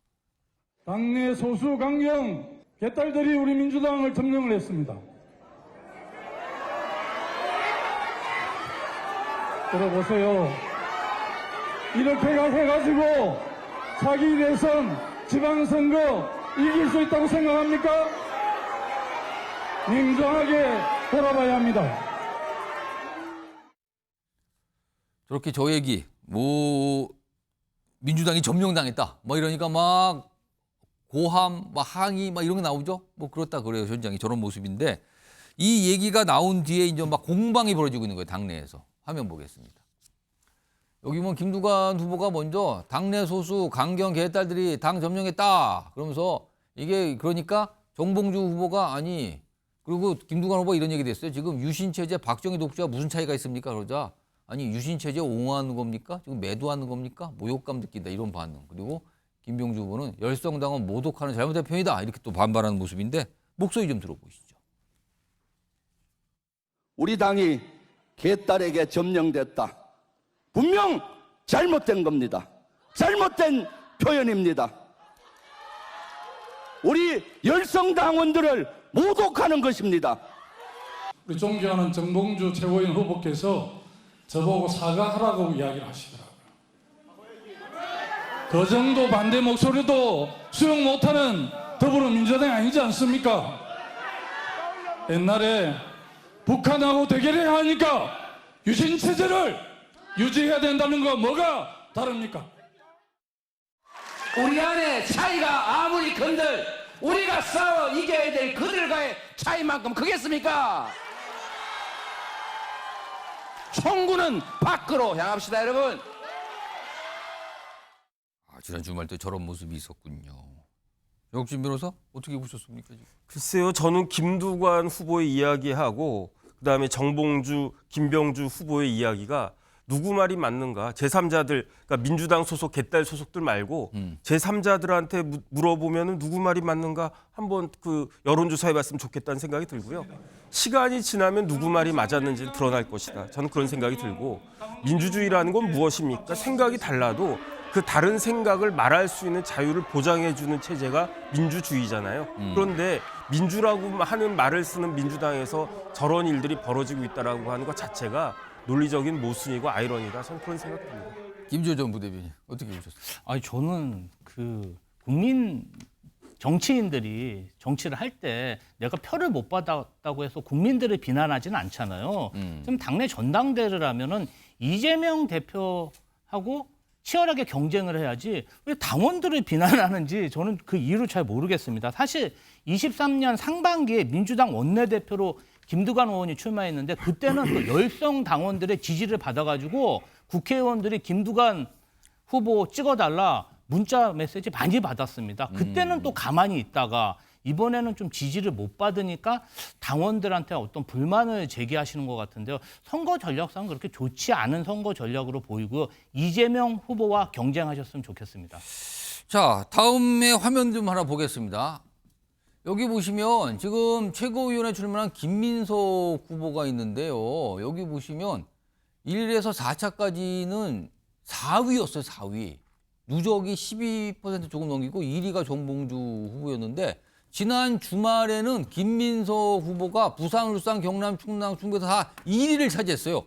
당내 소수 강경 개딸들이 우리 민주당을 점령을 했습니다. 들어보세요. 이렇게 해가지고 차기 대선 지방선거 이길 수 있다고 생각합니까? 냉정하게 돌아봐야 합니다. 저렇게 저 얘기 뭐 민주당이 점령당했다 뭐 이러니까 막 고함 막 항의 막 이런 게 나오죠. 뭐 그렇다 그래요. 현장이 저런 모습인데 이 얘기가 나온 뒤에 이제 막 공방이 벌어지고 있는 거예요. 당내에서. 화면 보겠습니다. 여기 보면 김두관 후보가 먼저 당내 소수 강경 개딸들이 당 점령했다. 그러면서 이게 그러니까 정봉주 후보가 아니 그리고 김두관 후보가 이런 얘기 됐어요. 지금 유신체제 박정희 독재와 무슨 차이가 있습니까? 그러자 아니 유신체제 옹호하는 겁니까? 지금 매도하는 겁니까? 모욕감 느낀다 이런 반응. 그리고 김병주 후보는 열성당은 모독하는 잘못된 표현이다 이렇게 또 반발하는 모습인데 목소리 좀 들어보시죠. 우리 당이 개딸에게 점령됐다. 분명 잘못된 겁니다. 잘못된 표현입니다. 우리 열성당원들을 모독하는 것입니다. 우리 존경하는 정봉주 최고위원 후보께서 저보고 사과하라고 이야기를 하시더라고요. 그 정도 반대 목소리도 수용 못하는 더불어민주당이 아니지 않습니까? 옛날에 북한하고 대결해야 하니까 유신체제를 유지해야 된다는 거 뭐가 다릅니까? 우리 안에 차이가 아무리 건들 우리가 싸워 이겨야 될 그들과의 차이만큼 크겠습니까? 총구는 밖으로 향합시다 여러분. 지난 주말 때 저런 모습이 있었군요. 역진 변호사 어떻게 보셨습니까? 지금? 글쎄요. 저는 김두관 후보의 이야기하고 그다음에 정봉주, 김병주 후보의 이야기가 누구 말이 맞는가? 제3자들, 그러니까 민주당 소속 개딸 소속들 말고 제3자들한테 물어보면은 누구 말이 맞는가? 한번 그 여론조사해봤으면 좋겠다는 생각이 들고요. 시간이 지나면 누구 말이 맞았는지 드러날 것이다. 저는 그런 생각이 들고 민주주의라는 건 무엇입니까? 생각이 달라도 그 다른 생각을 말할 수 있는 자유를 보장해주는 체제가 민주주의잖아요. 그런데 민주라고 하는 말을 쓰는 민주당에서 저런 일들이 벌어지고 있다라고 하는 것 자체가 논리적인 모순이고 아이러니다. 저는 그런 생각합니다. 김주호 전 부대변인 어떻게 보셨어요? 아니 저는 그 국민 정치인들이 정치를 할 때 내가 표를 못 받았다고 해서 국민들을 비난하지는 않잖아요. 지금 당내 전당대회를 하면은 이재명 대표하고 치열하게 경쟁을 해야지 왜 당원들을 비난하는지 저는 그 이유를 잘 모르겠습니다. 사실 23년 상반기에 민주당 원내대표로 김두관 의원이 출마했는데 그때는 또 열성 당원들의 지지를 받아가지고 국회의원들이 김두관 후보 찍어달라 문자 메시지 많이 받았습니다. 그때는 또 가만히 있다가 이번에는 좀 지지를 못 받으니까 당원들한테 어떤 불만을 제기하시는 것 같은데요. 선거 전략상 그렇게 좋지 않은 선거 전략으로 보이고요. 이재명 후보와 경쟁하셨으면 좋겠습니다. 자, 다음에 화면 좀 하나 보겠습니다. 여기 보시면 지금 최고위원회 출마한 김민석 후보가 있는데요. 여기 보시면 1에서 4차까지는 4위였어요, 4위. 누적이 12% 조금 넘기고 1위가 정봉주 후보였는데 지난 주말에는 김민석 후보가 부산, 울산, 경남, 충남, 충북에서 다 1위를 차지했어요.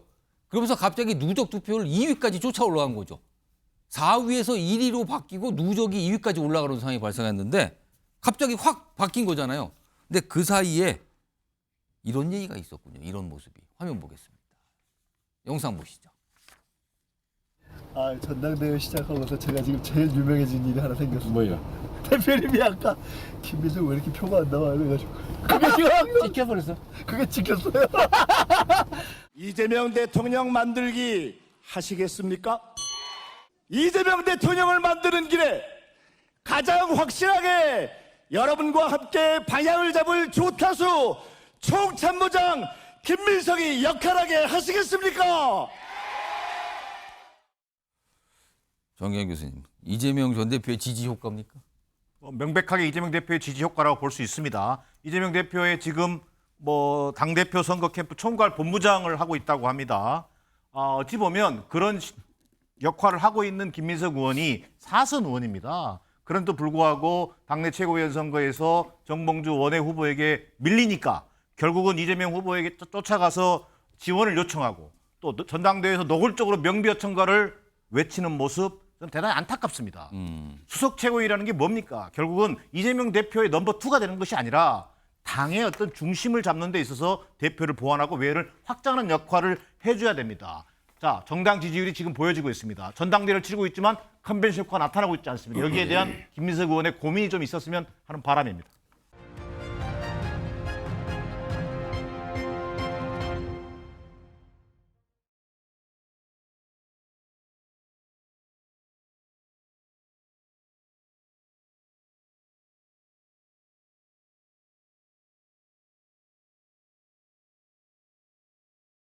그러면서 갑자기 누적 득표율 2위까지 쫓아 올라간 거죠. 4위에서 1위로 바뀌고 누적이 2위까지 올라가는 상황이 발생했는데 갑자기 확 바뀐 거잖아요. 근데 그 사이에 이런 얘기가 있었군요. 이런 모습이. 화면 보겠습니다. 영상 보시죠. 아, 전당대회 시작하고서 제가 지금 제일 유명해진 일이 하나 생겼어요. 뭐요? 대표님이 아까 김민석 왜 이렇게 표가 안 나와 이래가지고 그게 지금 찍혀버렸어. 그게 찍혔어요. 이재명 대통령 만들기 하시겠습니까? 이재명 대통령을 만드는 길에 가장 확실하게 여러분과 함께 방향을 잡을 조타수 총참모장 김민석이 역할하게 하시겠습니까? 정기현 교수님, 이재명 전 대표의 지지 효과입니까? 명백하게 이재명 대표의 지지 효과라고 볼 수 있습니다. 이재명 대표의 지금 당대표 선거 캠프 총괄 본부장을 하고 있다고 합니다. 어찌 보면 그런 역할을 하고 있는 김민석 의원이 사선 의원입니다. 그런데도 불구하고 당내 최고위원 선거에서 정봉주 원외 후보에게 밀리니까 결국은 이재명 후보에게 쫓아가서 지원을 요청하고 또 전당대회에서 노골적으로 명비어 청가를 외치는 모습 대단히 안타깝습니다. 수석 최고위라는 게 뭡니까? 결국은 이재명 대표의 넘버 2가 되는 것이 아니라 당의 어떤 중심을 잡는 데 있어서 대표를 보완하고 외를 확장하는 역할을 해줘야 됩니다. 자, 정당 지지율이 지금 보여지고 있습니다. 전당대회를 치르고 있지만 컨벤션 효과가 나타나고 있지 않습니다. 여기에 대한 김민석 의원의 고민이 좀 있었으면 하는 바람입니다.